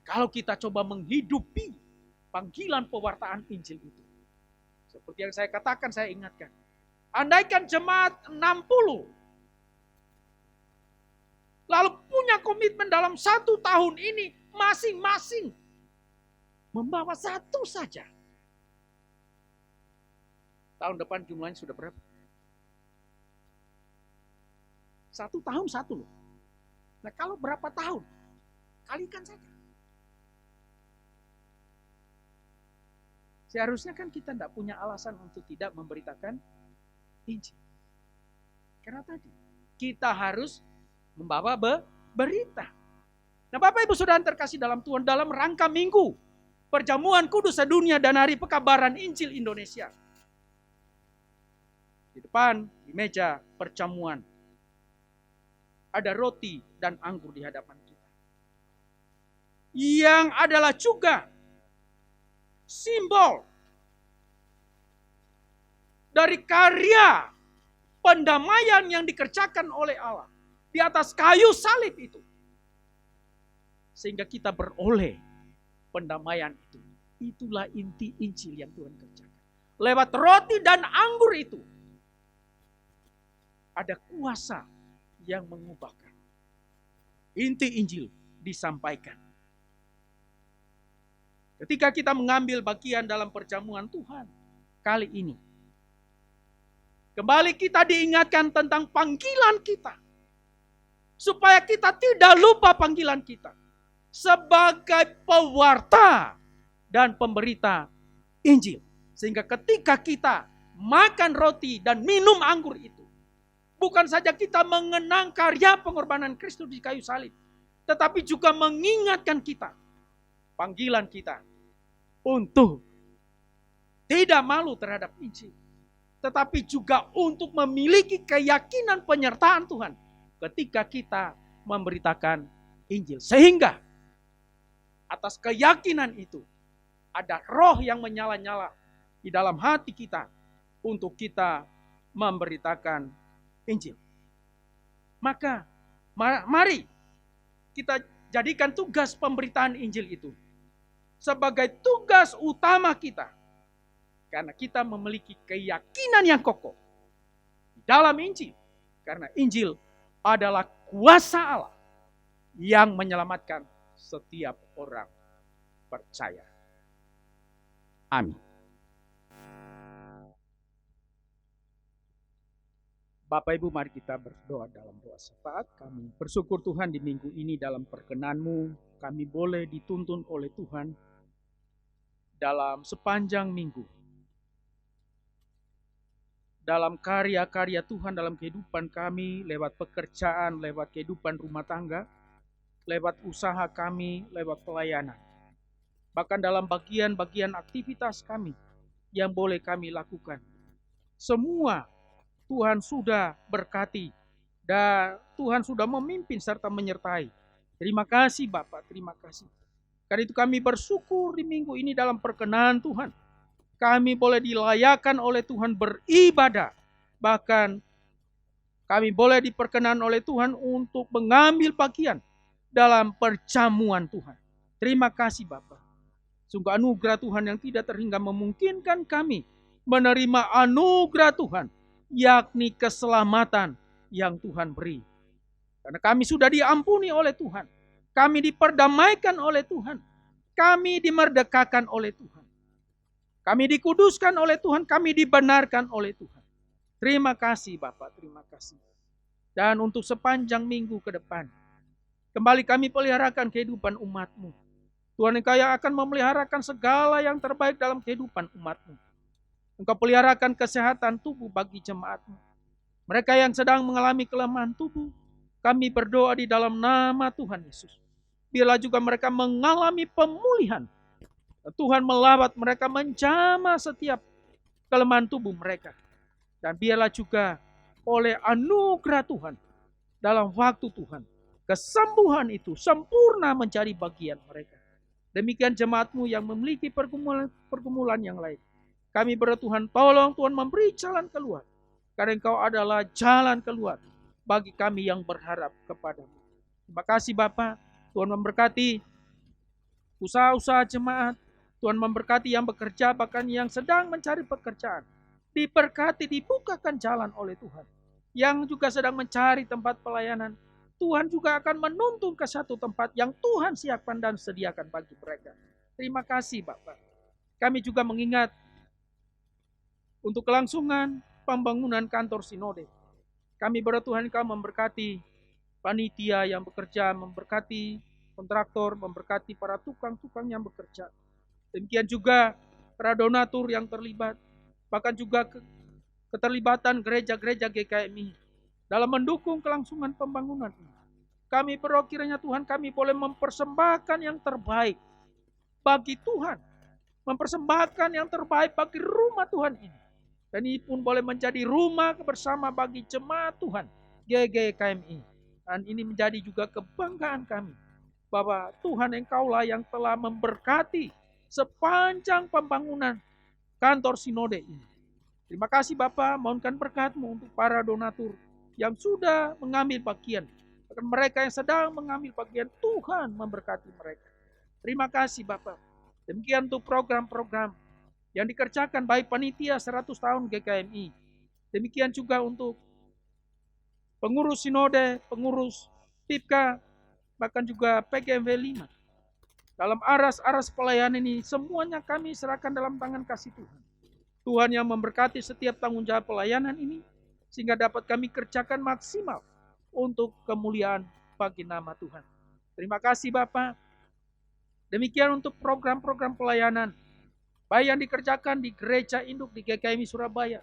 Kalau kita coba menghidupi panggilan pewartaan Injil itu, seperti yang saya katakan, saya ingatkan. Andaikan jemaat 60, lalu punya komitmen dalam 1 tahun ini, masing-masing membawa 1 saja. Tahun depan jumlahnya sudah berapa? 1 tahun 1 loh. Nah kalau berapa tahun? Kalikan saja. Seharusnya kan kita tidak punya alasan untuk tidak memberitakan Injil. Karena tadi kita harus membawa berita. Nah Bapak Ibu Saudara terkasih dalam Tuhan, dalam rangka minggu Perjamuan Kudus Sedunia dan Hari Pekabaran Injil Indonesia, di depan di meja perjamuan ada roti dan anggur di hadapan kita, yang adalah juga simbol dari karya pendamaian yang dikerjakan oleh Allah di atas kayu salib itu. Sehingga kita beroleh pendamaian itu. Itulah inti Injil yang Tuhan kerjakan. Lewat roti dan anggur itu ada kuasa yang mengubahkan. Inti Injil disampaikan. Ketika kita mengambil bagian dalam perjamuan Tuhan kali ini, kembali kita diingatkan tentang panggilan kita. Supaya kita tidak lupa panggilan kita. Sebagai pewarta dan pemberita Injil. Sehingga ketika kita makan roti dan minum anggur itu, bukan saja kita mengenang karya pengorbanan Kristus di kayu salib, tetapi juga mengingatkan kita, panggilan kita untuk tidak malu terhadap Injil, tetapi juga untuk memiliki keyakinan penyertaan Tuhan ketika kita memberitakan Injil. Sehingga atas keyakinan itu ada roh yang menyala-nyala di dalam hati kita untuk kita memberitakan Injil. Maka mari kita jadikan tugas pemberitaan Injil itu sebagai tugas utama kita. Karena kita memiliki keyakinan yang kokoh di dalam Injil. Karena Injil adalah kuasa Allah yang menyelamatkan setiap orang percaya. Amin. Bapak Ibu, mari kita berdoa dalam doa syafaat. Kami bersyukur Tuhan di minggu ini dalam perkenan-Mu kami boleh dituntun oleh Tuhan dalam sepanjang minggu. Dalam karya-karya Tuhan dalam kehidupan kami, lewat pekerjaan, lewat kehidupan rumah tangga, lewat usaha kami, lewat pelayanan. Bahkan dalam bagian-bagian aktivitas kami yang boleh kami lakukan. Semua Tuhan sudah berkati dan Tuhan sudah memimpin serta menyertai. Terima kasih Bapak, terima kasih. Karena itu kami bersyukur di minggu ini dalam perkenan Tuhan. Kami boleh dilayakan oleh Tuhan beribadah. Bahkan kami boleh diperkenan oleh Tuhan untuk mengambil bagian dalam perjamuan Tuhan. Terima kasih Bapak. Sungguh anugerah Tuhan yang tidak terhingga memungkinkan kami menerima anugerah Tuhan, yakni keselamatan yang Tuhan beri. Karena kami sudah diampuni oleh Tuhan. Kami diperdamaikan oleh Tuhan. Kami dimerdekakan oleh Tuhan. Kami dikuduskan oleh Tuhan. Kami dibenarkan oleh Tuhan. Terima kasih Bapak, terima kasih. Dan untuk sepanjang minggu ke depan, kembali kami peliharakan kehidupan umat-Mu. Tuhan, Engkau yang akan memeliharakan segala yang terbaik dalam kehidupan umat-Mu. Engkau peliharakan kesehatan tubuh bagi jemaat-Mu. Mereka yang sedang mengalami kelemahan tubuh, kami berdoa di dalam nama Tuhan Yesus. Biarlah juga mereka mengalami pemulihan. Tuhan melawat mereka, menjamah setiap kelemahan tubuh mereka. Dan biarlah juga oleh anugerah Tuhan, dalam waktu Tuhan, kesembuhan itu sempurna menjadi bagian mereka. Demikian jemaat-Mu yang memiliki pergumulan yang lain. Kami berdoa Tuhan, tolong Tuhan memberi jalan keluar. Karena Engkau adalah jalan keluar bagi kami yang berharap kepada-Mu. Terima kasih Bapa. Tuhan memberkati usaha-usaha jemaat. Tuhan memberkati yang bekerja, bahkan yang sedang mencari pekerjaan. Diberkati, dibukakan jalan oleh Tuhan. Yang juga sedang mencari tempat pelayanan, Tuhan juga akan menuntun ke satu tempat yang Tuhan siapkan dan sediakan bagi mereka. Terima kasih Bapak. Kami juga mengingat untuk kelangsungan pembangunan kantor sinode. Kami berdoa Tuhan Engkau memberkati panitia yang bekerja, memberkati kontraktor, memberkati para tukang-tukang yang bekerja. Demikian juga para donatur yang terlibat, bahkan juga keterlibatan gereja-gereja GKMI dalam mendukung kelangsungan pembangunan ini. Kami berdoa kiranya Tuhan kami boleh mempersembahkan yang terbaik bagi Tuhan. Mempersembahkan yang terbaik bagi rumah Tuhan ini. Dan ini pun boleh menjadi rumah bersama bagi jemaat Tuhan GKMI. Dan ini menjadi juga kebanggaan kami. Bahwa Tuhan Engkaulah yang telah memberkati sepanjang pembangunan kantor sinode ini. Terima kasih Bapak, mohonkan berkat-Mu untuk para donatur yang sudah mengambil bagian. Bahkan mereka yang sedang mengambil bagian, Tuhan memberkati mereka. Terima kasih Bapak. Demikian untuk program-program yang dikerjakan baik panitia 100 tahun GKMI. Demikian juga untuk pengurus sinode, pengurus PIPKA, bahkan juga PGMW 5. Dalam aras-aras pelayanan ini, semuanya kami serahkan dalam tangan kasih Tuhan. Tuhan yang memberkati setiap tanggung jawab pelayanan ini, sehingga dapat kami kerjakan maksimal untuk kemuliaan bagi nama Tuhan. Terima kasih Bapak. Demikian untuk program-program pelayanan, baik yang dikerjakan di gereja induk di GKMI Surabaya,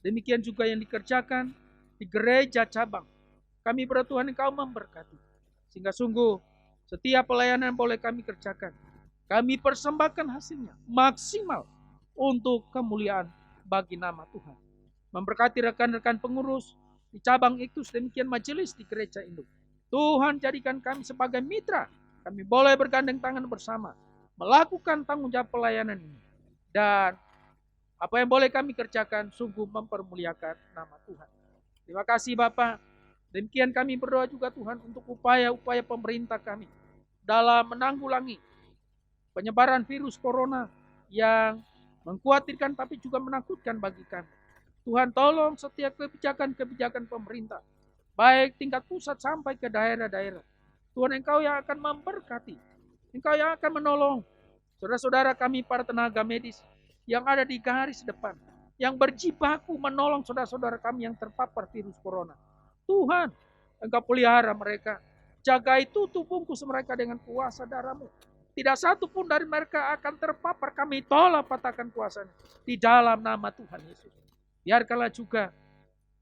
demikian juga yang dikerjakan di gereja cabang. Kami berdoa Tuhan Engkau memberkati, sehingga sungguh setiap pelayanan boleh kami kerjakan. Kami persembahkan hasilnya maksimal untuk kemuliaan bagi nama Tuhan. Memberkati rekan-rekan pengurus di cabang Iktus, demikian majelis di gereja induk. Tuhan jadikan kami sebagai mitra. Kami boleh bergandeng tangan bersama melakukan tanggung jawab pelayanan ini. Dan apa yang boleh kami kerjakan sungguh mempermuliakan nama Tuhan. Terima kasih Bapak. Demikian kami berdoa juga Tuhan untuk upaya-upaya pemerintah kami dalam menanggulangi penyebaran virus corona yang mengkhawatirkan tapi juga menakutkan bagi kami. Tuhan tolong setiap kebijakan-kebijakan pemerintah, baik tingkat pusat sampai ke daerah-daerah. Tuhan Engkau yang akan memberkati, Engkau yang akan menolong saudara-saudara kami para tenaga medis yang ada di garis depan, yang berjibaku menolong saudara-saudara kami yang terpapar virus corona. Tuhan, Engkau pelihara mereka, jagai tutup bungkus mereka dengan kuasa darah-Mu. Tidak satu pun dari mereka akan terpapar, kami tolak patahkan kuasanya di dalam nama Tuhan Yesus. Biarkanlah juga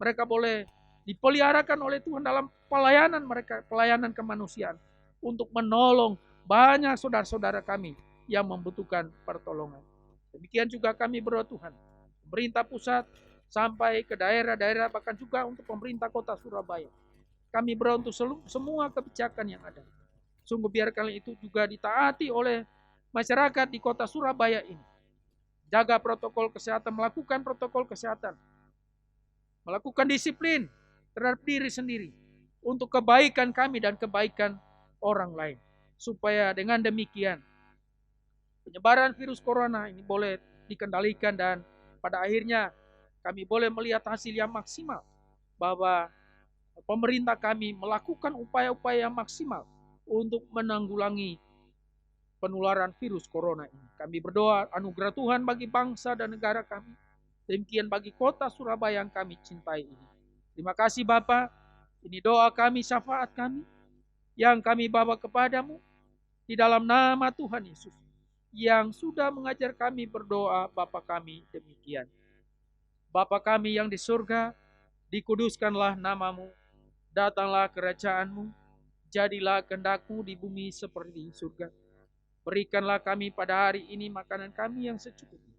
mereka boleh dipeliharakan oleh Tuhan dalam pelayanan mereka, pelayanan kemanusiaan, untuk menolong banyak saudara-saudara kami yang membutuhkan pertolongan. Demikian juga kami berdoa Tuhan, pemerintah pusat sampai ke daerah-daerah, bahkan juga untuk pemerintah kota Surabaya. Kami berdoa untuk semua kebijakan yang ada. Sungguh biarkanlah itu juga ditaati oleh masyarakat di kota Surabaya ini. Jaga protokol kesehatan, melakukan protokol kesehatan. Melakukan disiplin terhadap diri sendiri. Untuk kebaikan kami dan kebaikan orang lain. Supaya dengan demikian, penyebaran virus corona ini boleh dikendalikan dan pada akhirnya kami boleh melihat hasil yang maksimal bahwa pemerintah kami melakukan upaya-upaya maksimal untuk menanggulangi penularan virus corona ini. Kami berdoa anugerah Tuhan bagi bangsa dan negara kami. Demikian bagi kota Surabaya yang kami cintai ini. Terima kasih Bapa. Ini doa kami, syafaat kami yang kami bawa kepadamu di dalam nama Tuhan Yesus yang sudah mengajar kami berdoa. Bapa kami demikian. Bapa kami yang di surga, dikuduskanlah namamu, datanglah kerajaanmu, jadilah kehendak-Mu di bumi seperti di surga. Berikanlah kami pada hari ini makanan kami yang secukupnya,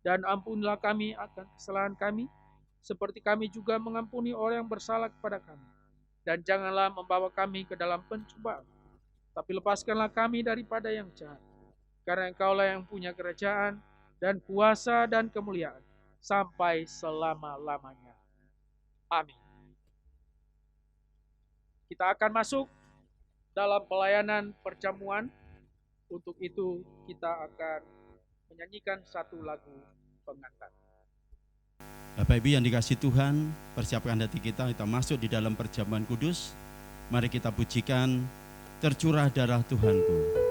dan ampunilah kami akan kesalahan kami, seperti kami juga mengampuni orang yang bersalah kepada kami. Dan janganlah membawa kami ke dalam pencobaan, tapi lepaskanlah kami daripada yang jahat. Karena Engkaulah yang punya kerajaan, dan kuasa, dan kemuliaan, sampai selama-lamanya. Amin. Kita akan masuk dalam pelayanan perjamuan. Untuk itu kita akan menyanyikan satu lagu pengantar. Bapak Ibu yang dikasihi Tuhan, persiapkan hati kita masuk di dalam perjamuan kudus. Mari kita pujikan tercurah darah Tuhanku.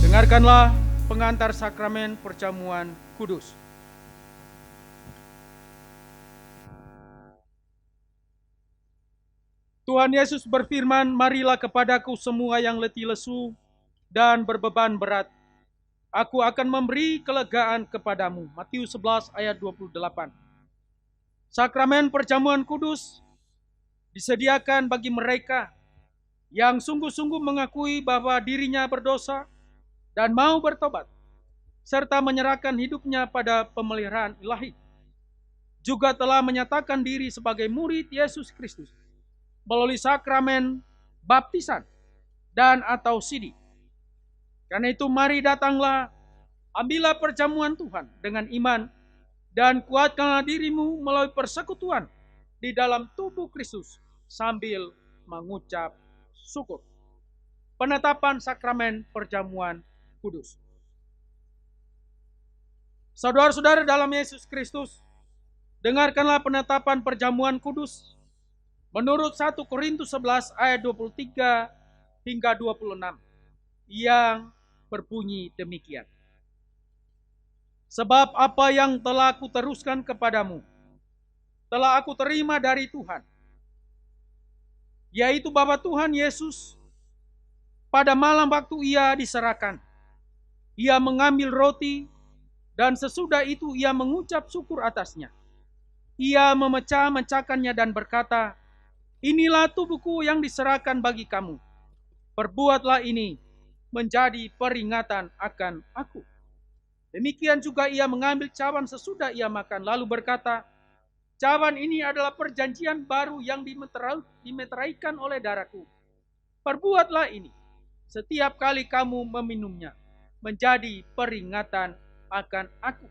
Dengarkanlah pengantar sakramen perjamuan kudus. Tuhan Yesus berfirman, "Marilah kepadaku semua yang letih lesu dan berbeban berat. Aku akan memberi kelegaan kepadamu." Matius 11 ayat 28. Sakramen perjamuan kudus disediakan bagi mereka yang sungguh-sungguh mengakui bahwa dirinya berdosa dan mau bertobat, serta menyerahkan hidupnya pada pemeliharaan ilahi. Juga telah menyatakan diri sebagai murid Yesus Kristus melalui sakramen baptisan dan atau sidi. Karena itu mari datanglah, ambillah perjamuan Tuhan dengan iman, dan kuatkanlah dirimu melalui persekutuan di dalam tubuh Kristus sambil mengucap syukur. Penetapan sakramen perjamuan kudus. Saudara-saudara dalam Yesus Kristus, dengarkanlah penetapan perjamuan kudus menurut 1 Korintus 11 ayat 23 hingga 26 yang berbunyi demikian. Sebab apa yang telah aku teruskan kepadamu telah aku terima dari Tuhan, yaitu bahwa Tuhan Yesus pada malam waktu ia diserahkan, ia mengambil roti, dan sesudah itu ia mengucap syukur atasnya. Ia memecah-mecahkannya dan berkata, "Inilah tubuhku yang diserahkan bagi kamu. Perbuatlah ini menjadi peringatan akan aku." Demikian juga ia mengambil cawan sesudah ia makan, lalu berkata, "Cawan ini adalah perjanjian baru yang dimeteraikan oleh darahku. Perbuatlah ini setiap kali kamu meminumnya, menjadi peringatan akan aku.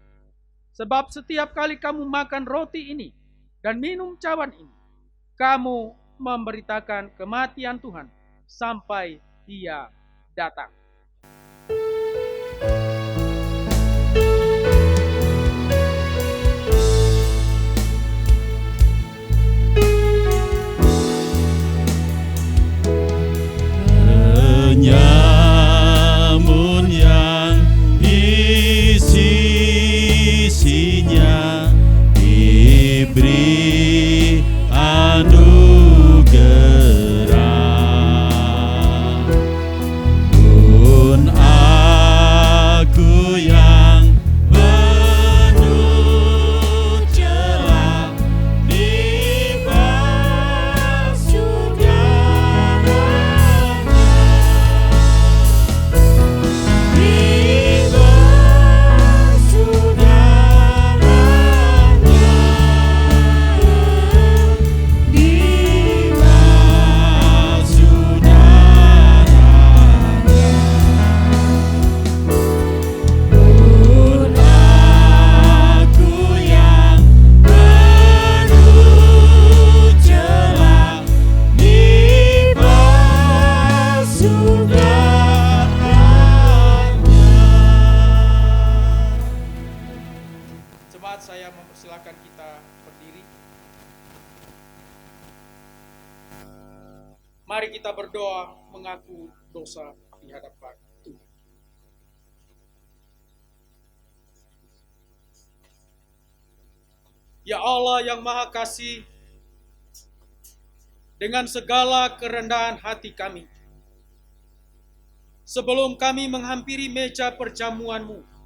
Sebab setiap kali kamu makan roti ini dan minum cawan ini, kamu memberitakan kematian Tuhan sampai Dia datang." saya mempersilakan kita berdiri. Mari kita berdoa mengaku dosa di hadapan Tuhan. Ya Allah yang Maha Kasih, dengan segala kerendahan hati kami, sebelum kami menghampiri meja perjamuan-Mu,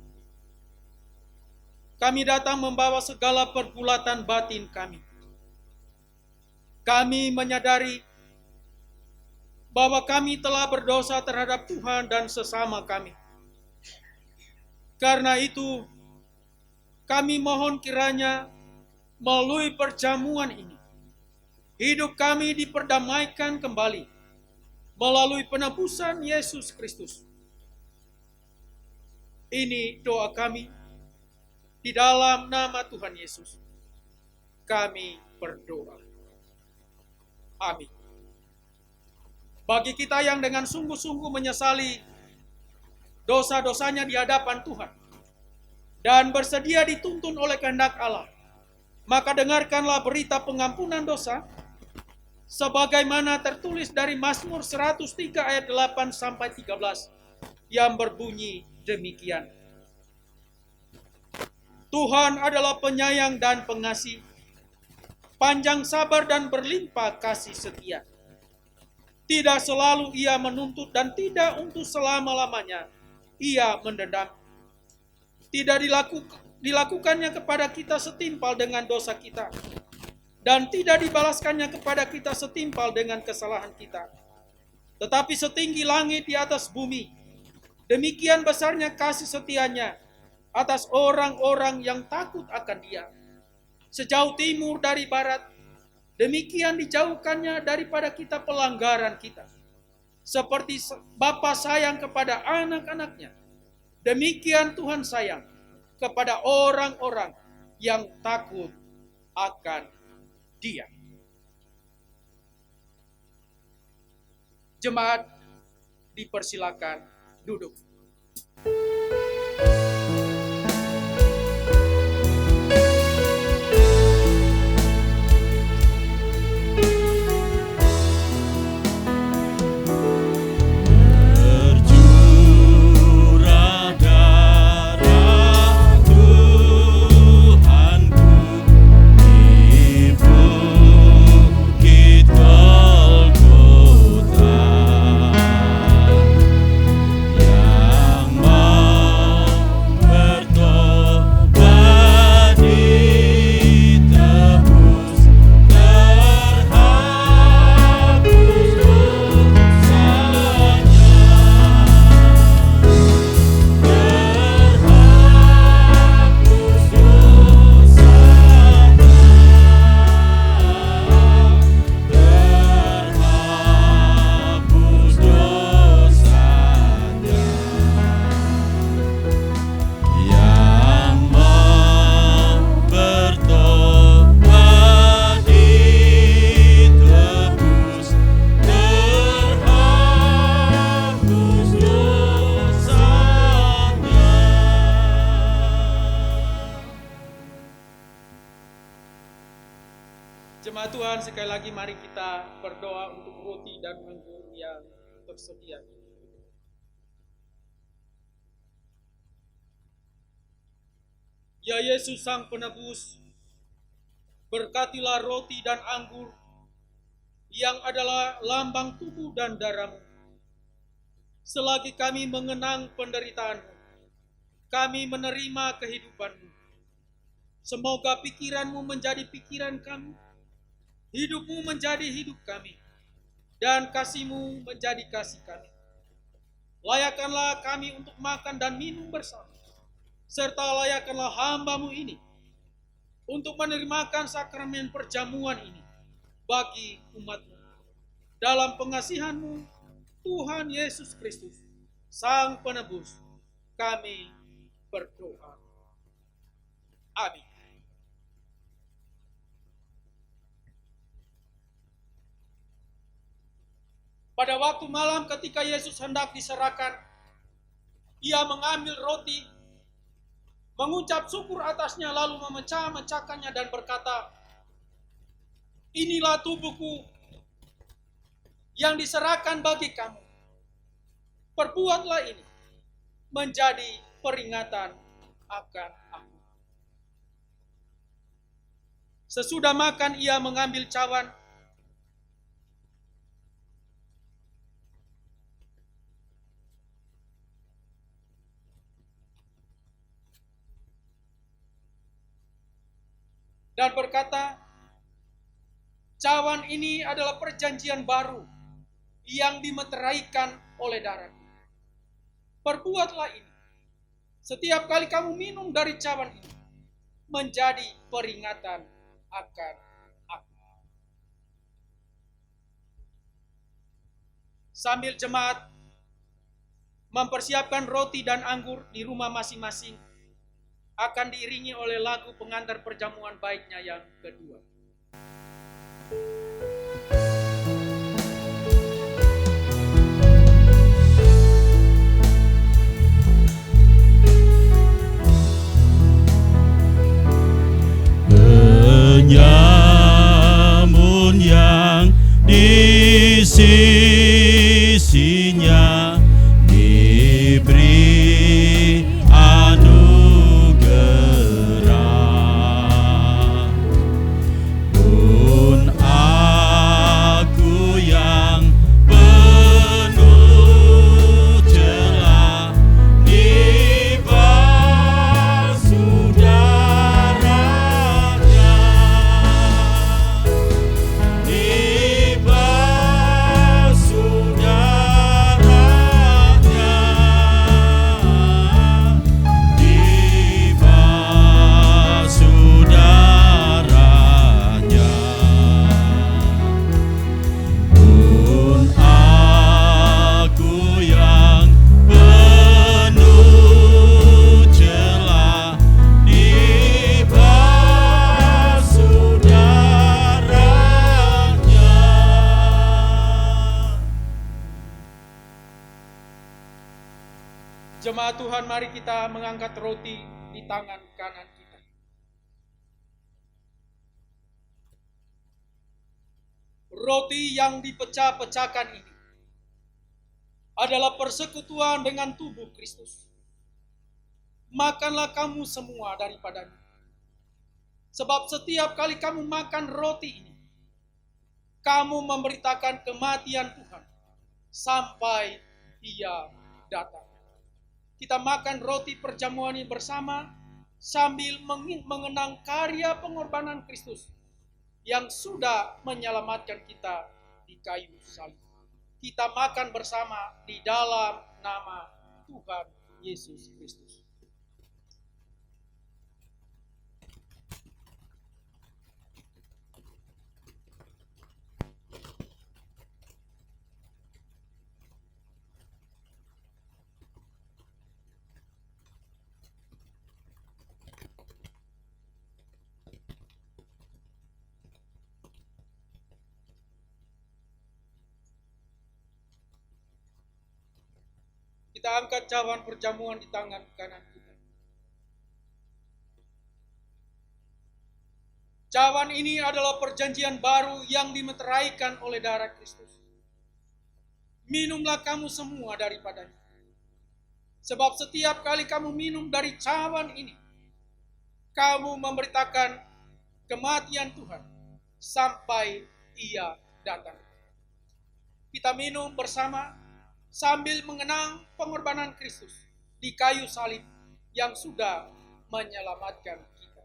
kami datang membawa segala pergulatan batin kami. Kami menyadari bahwa kami telah berdosa terhadap Tuhan dan sesama kami. Karena itu, kami mohon kiranya melalui perjamuan ini, hidup kami diperdamaikan kembali melalui penebusan Yesus Kristus. Ini doa kami di dalam nama Tuhan Yesus. Kami berdoa. Amin. Bagi kita yang dengan sungguh-sungguh menyesali dosa-dosanya di hadapan Tuhan dan bersedia dituntun oleh kehendak Allah, maka dengarkanlah berita pengampunan dosa sebagaimana tertulis dari Mazmur 103 ayat 8 sampai 13 yang berbunyi demikian. Tuhan adalah penyayang dan pengasih, panjang sabar dan berlimpah kasih setia. Tidak selalu ia menuntut dan tidak untuk selama-lamanya ia mendendam. Tidak dilakukannya kepada kita setimpal dengan dosa kita, dan tidak dibalaskannya kepada kita setimpal dengan kesalahan kita. Tetapi setinggi langit di atas bumi, demikian besarnya kasih setianya atas orang-orang yang takut akan Dia. Sejauh timur dari barat, demikian dijauhkannya daripada kita pelanggaran kita. Seperti Bapa sayang kepada anak-anaknya, demikian Tuhan sayang kepada orang-orang yang takut akan Dia. Jemaat dipersilakan duduk. Jemaat Tuhan, sekali lagi mari kita berdoa untuk roti dan anggur yang tersedia. Ya Yesus Sang Penebus, berkatilah roti dan anggur yang adalah lambang tubuh dan darah-Mu. Selagi kami mengenang penderitaan-Mu, kami menerima kehidupan-Mu. Semoga pikiran-Mu menjadi pikiran kami, hidup-Mu menjadi hidup kami, dan kasih-Mu menjadi kasih kami. Layakkanlah kami untuk makan dan minum bersama, serta layakkanlah hamba-Mu ini untuk menerimakan sakramen perjamuan ini bagi umat-Mu. Dalam pengasihan-Mu, Tuhan Yesus Kristus, Sang Penebus, kami berdoa. Amin. Pada waktu malam ketika Yesus hendak diserahkan, Ia mengambil roti, mengucap syukur atasnya, lalu memecah-mecahkannya dan berkata, "Inilah tubuhku yang diserahkan bagi kamu. Perbuatlah ini menjadi peringatan akan aku." Sesudah makan ia mengambil cawan, dan berkata, "Cawan ini adalah perjanjian baru yang dimeteraikan oleh darahku. Perbuatlah ini setiap kali kamu minum dari cawan ini menjadi peringatan akan aku." Sambil jemaat mempersiapkan roti dan anggur di rumah masing-masing, akan diiringi oleh lagu pengantar perjamuan baiknya yang kedua. Penyamun yang di sisinya diberi anugerah, pun aku yang penuh celah Jemaat Tuhan, mari kita mengangkat roti di tangan kanan kita. Roti yang dipecah-pecahkan ini adalah persekutuan dengan tubuh Kristus. Makanlah kamu semua daripadanya. Sebab setiap kali kamu makan roti ini, kamu memberitakan kematian Tuhan sampai Ia datang. Kita makan roti perjamuan ini bersama sambil mengenang karya pengorbanan Kristus yang sudah menyelamatkan kita di kayu salib. Kita makan bersama di dalam nama Tuhan Yesus Kristus. Kita angkat cawan perjamuan di tangan kanan kita. Cawan ini adalah perjanjian baru yang dimeteraikan oleh darah Kristus. Minumlah kamu semua daripadanya. Sebab setiap kali kamu minum dari cawan ini, kamu memberitakan kematian Tuhan sampai Ia datang. Kita minum bersama sambil mengenang pengorbanan Kristus di kayu salib yang sudah menyelamatkan kita.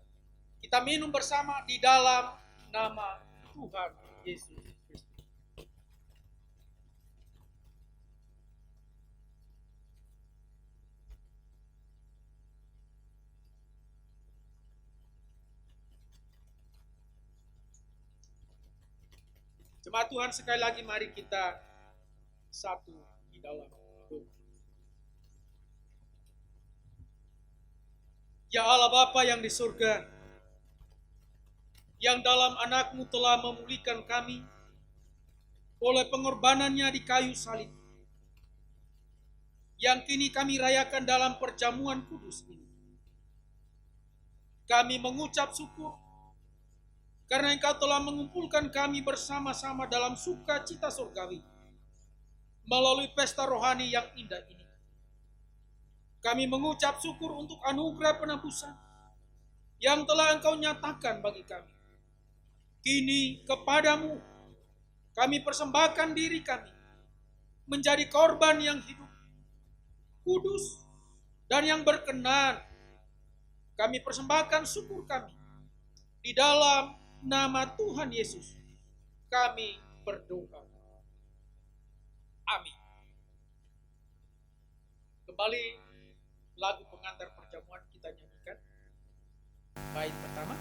Kita minum bersama di dalam nama Tuhan Yesus Kristus. Jemaat Tuhan, sekali lagi mari kita satu di dalam doa. Ya Allah Bapa yang di surga, yang dalam anak-Mu telah memulihkan kami oleh pengorbanannya di kayu salib, yang kini kami rayakan dalam perjamuan kudus ini. Kami mengucap syukur karena Engkau telah mengumpulkan kami bersama-sama dalam sukacita surgawi melalui pesta rohani yang indah ini. Kami mengucap syukur untuk anugerah penebusan yang telah Engkau nyatakan bagi kami. Kini kepadamu kami persembahkan diri kami menjadi korban yang hidup, kudus, dan yang berkenan. Kami persembahkan syukur kami. Di dalam nama Tuhan Yesus kami berdoa. Amin. Kembali lagu pengantar perjamuan kita nyanyikan. Bait pertama.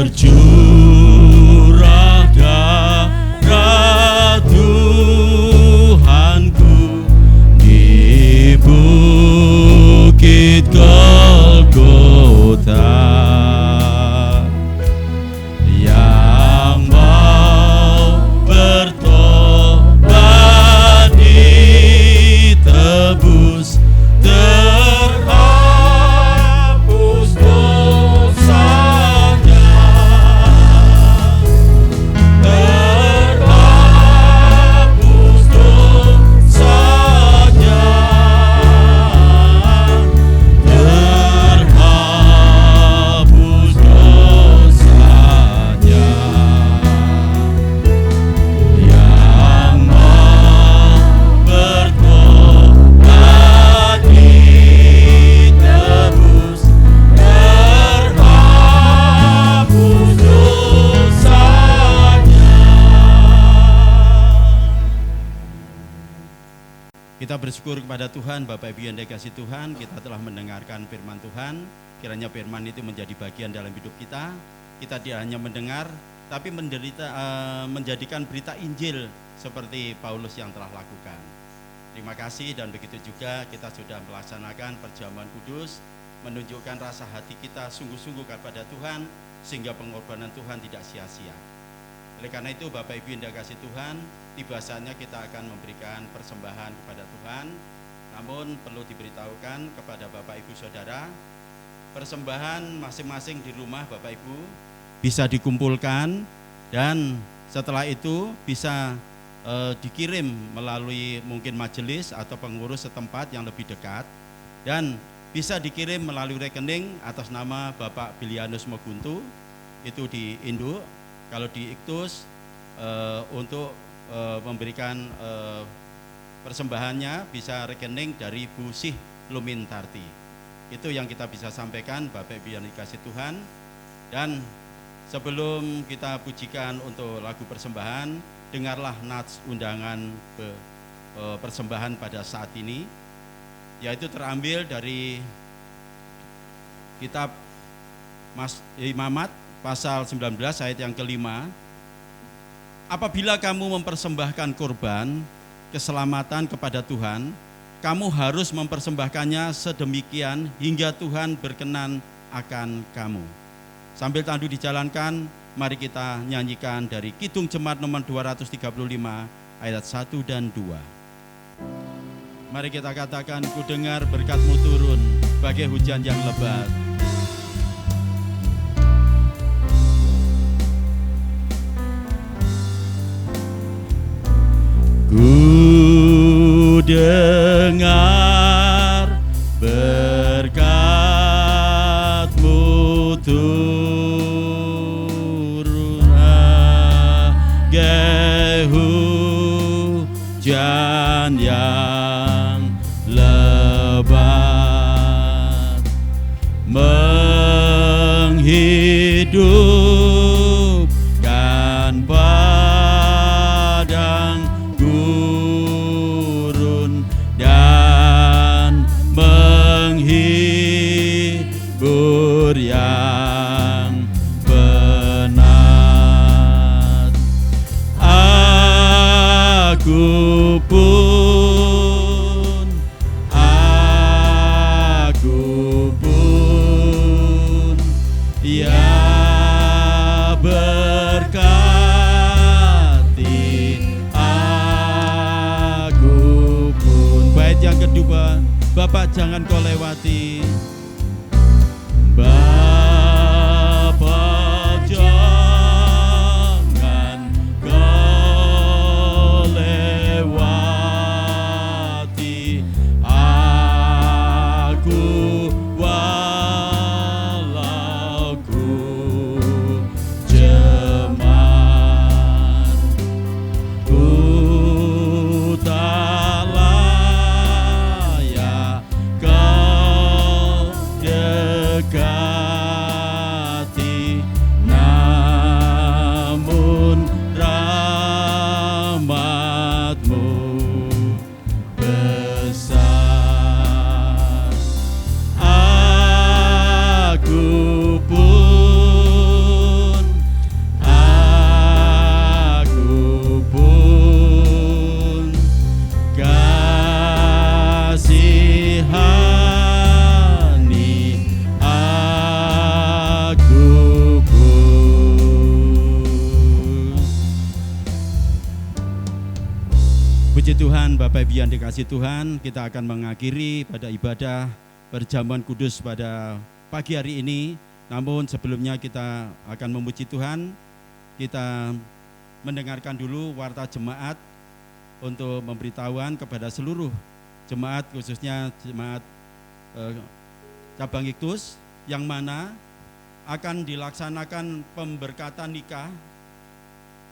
Tercurah darah Tuhanku di bukit Golgota, yang mau bertobat ditebus, terhapus dosanya, terhapus dosanya, terhapus dosanya, yang mau bertobat ditebus, terhapus dosanya. Kita bersyukur kepada Tuhan, Bapak Ibu yang dikasihi Tuhan, kita telah mendengarkan firman Tuhan. Kiranya firman itu menjadi bagian dalam hidup kita. Kita tidak hanya mendengar, tapi menjadikan berita Injil seperti Paulus yang telah lakukan. Terima kasih, dan begitu juga kita sudah melaksanakan perjamuan kudus, menunjukkan rasa hati kita sungguh-sungguh kepada Tuhan, sehingga pengorbanan Tuhan tidak sia-sia. Oleh karena itu, Bapak Ibu yang dikasihi Tuhan, tiba saatnya kita akan memberikan persembahan kepada Tuhan. Namun perlu diberitahukan kepada Bapak Ibu Saudara, persembahan masing-masing di rumah Bapak Ibu bisa dikumpulkan, dan setelah itu bisa dikirim melalui mungkin majelis atau pengurus setempat yang lebih dekat, dan bisa dikirim melalui rekening atas nama Bapak Bilianus Moguntu, itu di Induk. Kalau di Iktus untuk memberikan persembahannya bisa rekening dari Bu Sih Lumintarti. Itu yang kita bisa sampaikan, Bapak Ibu yang dikasihi Tuhan. Dan sebelum kita pujikan untuk lagu persembahan, dengarlah nats undangan persembahan pada saat ini, yaitu terambil dari kitab Imamat pasal 19 ayat yang kelima. Apabila kamu mempersembahkan korban keselamatan kepada Tuhan, kamu harus mempersembahkannya sedemikian hingga Tuhan berkenan akan kamu. Sambil tandu dijalankan, mari kita nyanyikan dari Kidung Jemaat nomor 235 ayat 1 dan 2. Mari kita katakan, ku dengar berkat-Mu turun bagai hujan yang lebat. Ku dengar berkat-Mu turun bagai hujan yang lebat, menghidupkan padang gurun dan menghibur yang penat. Aku pun yang Bapak jangan kau lewati. Bapa jangan kau lewati aku, walau ku jemaat, ku tak layak kau dekati, namun rahmat-Mu besar. Aku pun kasihani, aku pun. Puji Tuhan, Bapak Ibu yang dikasihi Tuhan, kita akan mengakhiri pada ibadah perjamuan kudus pada pagi hari ini. Namun sebelumnya kita akan memuji Tuhan, kita mendengarkan dulu warta jemaat untuk memberitahuan kepada seluruh jemaat, khususnya jemaat cabang Iktus, yang mana akan dilaksanakan pemberkatan nikah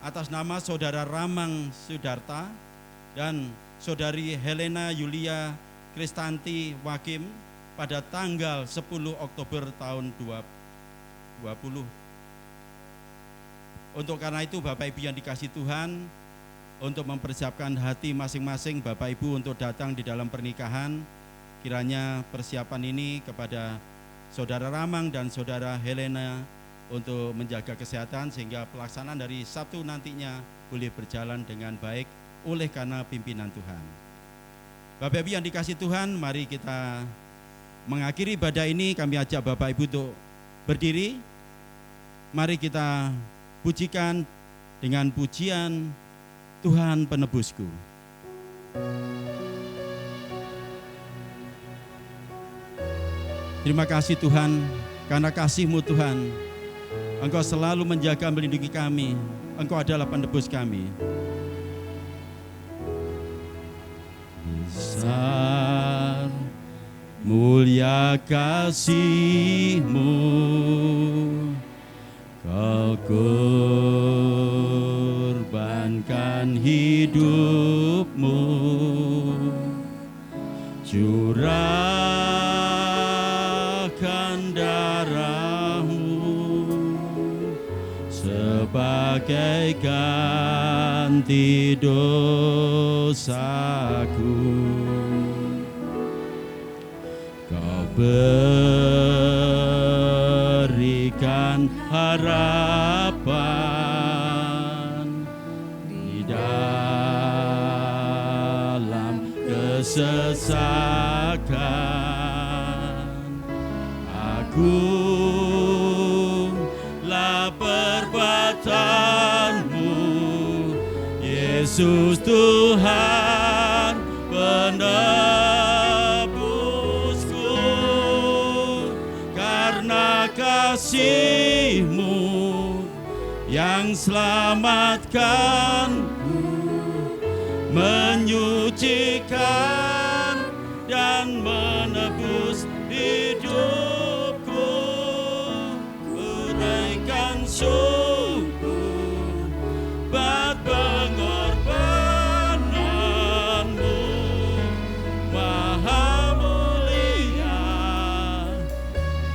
atas nama Saudara Ramang Sudarta dan Saudari Helena Yulia Kristanti Wakim pada tanggal 10 Oktober tahun 2020. Untuk karena itu Bapak Ibu yang dikasihi Tuhan, untuk mempersiapkan hati masing-masing Bapak Ibu untuk datang di dalam pernikahan, kiranya persiapan ini kepada Saudara Ramang dan Saudara Helena untuk menjaga kesehatan sehingga pelaksanaan dari Sabtu nantinya boleh berjalan dengan baik oleh karena pimpinan Tuhan. Bapak Ibu yang dikasihi Tuhan, mari kita mengakhiri ibadah ini. Kami ajak Bapak Ibu untuk berdiri. Mari kita pujikan dengan pujian Tuhan Penebusku. Terima kasih Tuhan, karena kasih-Mu Tuhan, Engkau selalu menjaga melindungi kami. Engkau adalah penebus kami. Besar mulia kasih-Mu, Kau korbankan hidup-Mu, curahkan darah-Mu sebagai ganti dosaku. Kau berikan harapan di dalam kesesakan. Agunglah perbuatan-Mu, Yesus Tuhan penebusku, karena kasih-Mu yang selamatkanku, menyucikan dan menebus hidupku. Unaikan syukur buat pengorbanan-Mu, Maha mulia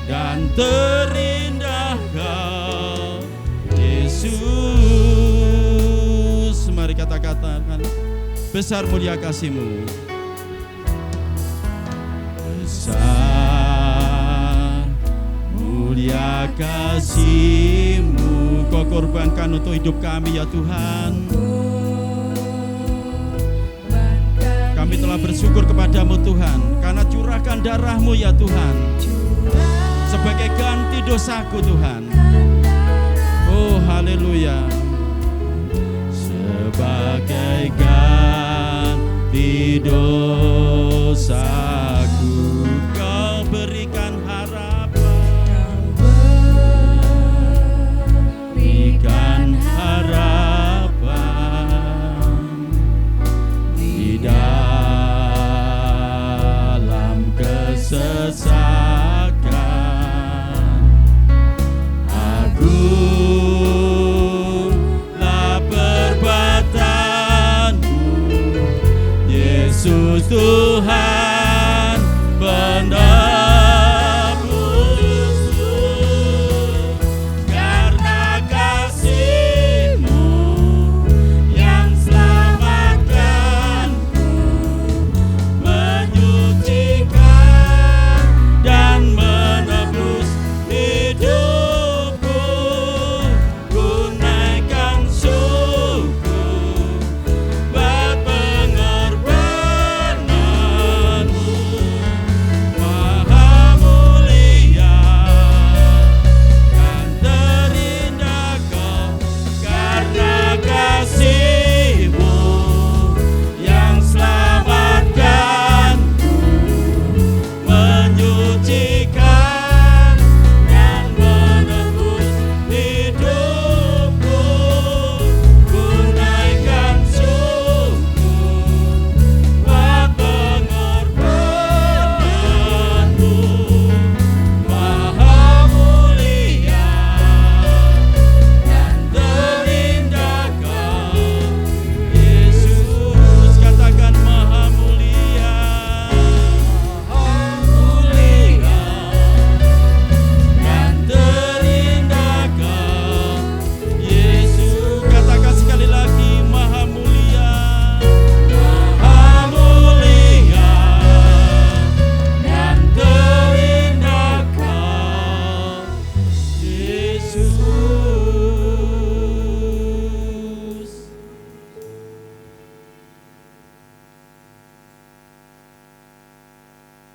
dan terindah Kau, Yesus. Mari katakan, besar mulia kasih-Mu. Besar mulia kasih-Mu, Kau korbankan untuk hidup kami ya Tuhan. Kami telah bersyukur kepadamu Tuhan, karena curahkan darah-Mu ya Tuhan, sebagai ganti dosaku Tuhan. Oh haleluya. Sebagai ganti dosaku.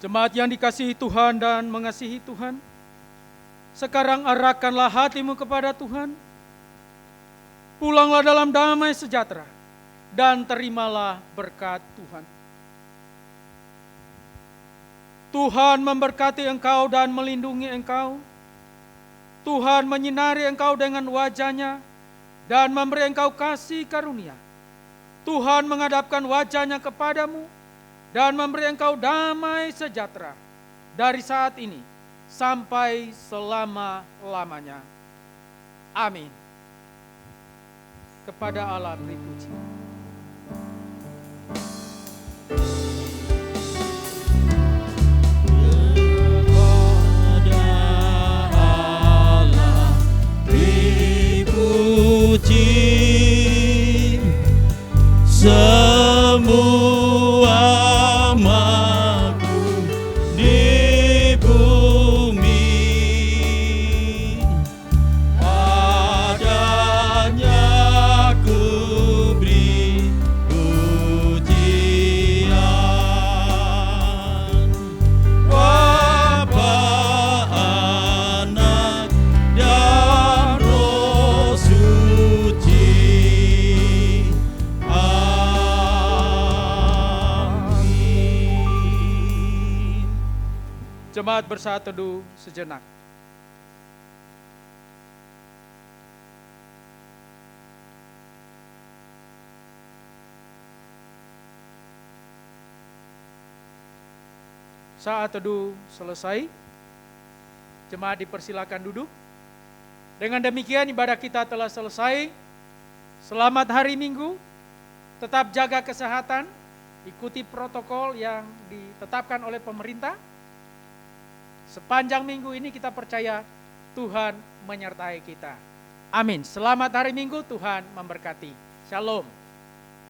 Jemaat yang dikasihi Tuhan dan mengasihi Tuhan, sekarang arahkanlah hatimu kepada Tuhan. Pulanglah dalam damai sejahtera dan terimalah berkat Tuhan. Tuhan memberkati engkau dan melindungi engkau. Tuhan menyinari engkau dengan wajah-Nya dan memberi engkau kasih karunia. Tuhan menghadapkan wajah-Nya kepadamu dan memberi engkau damai sejahtera dari saat ini sampai selama-lamanya. Amin. Kepada Allah beri puji. Kepada Allah dipuji, semua makhluk di bumi. Padanya ku beri pujian. Bapa, Anak, dan Roh Suci. Amin. Jemaat bersaat teduh sejenak. Saat teduh selesai, jemaat dipersilakan duduk. Dengan demikian ibadah kita telah selesai. Selamat hari Minggu, tetap jaga kesehatan, ikuti protokol yang ditetapkan oleh pemerintah. Sepanjang minggu ini kita percaya Tuhan menyertai kita. Amin. Selamat hari Minggu, Tuhan memberkati. Shalom.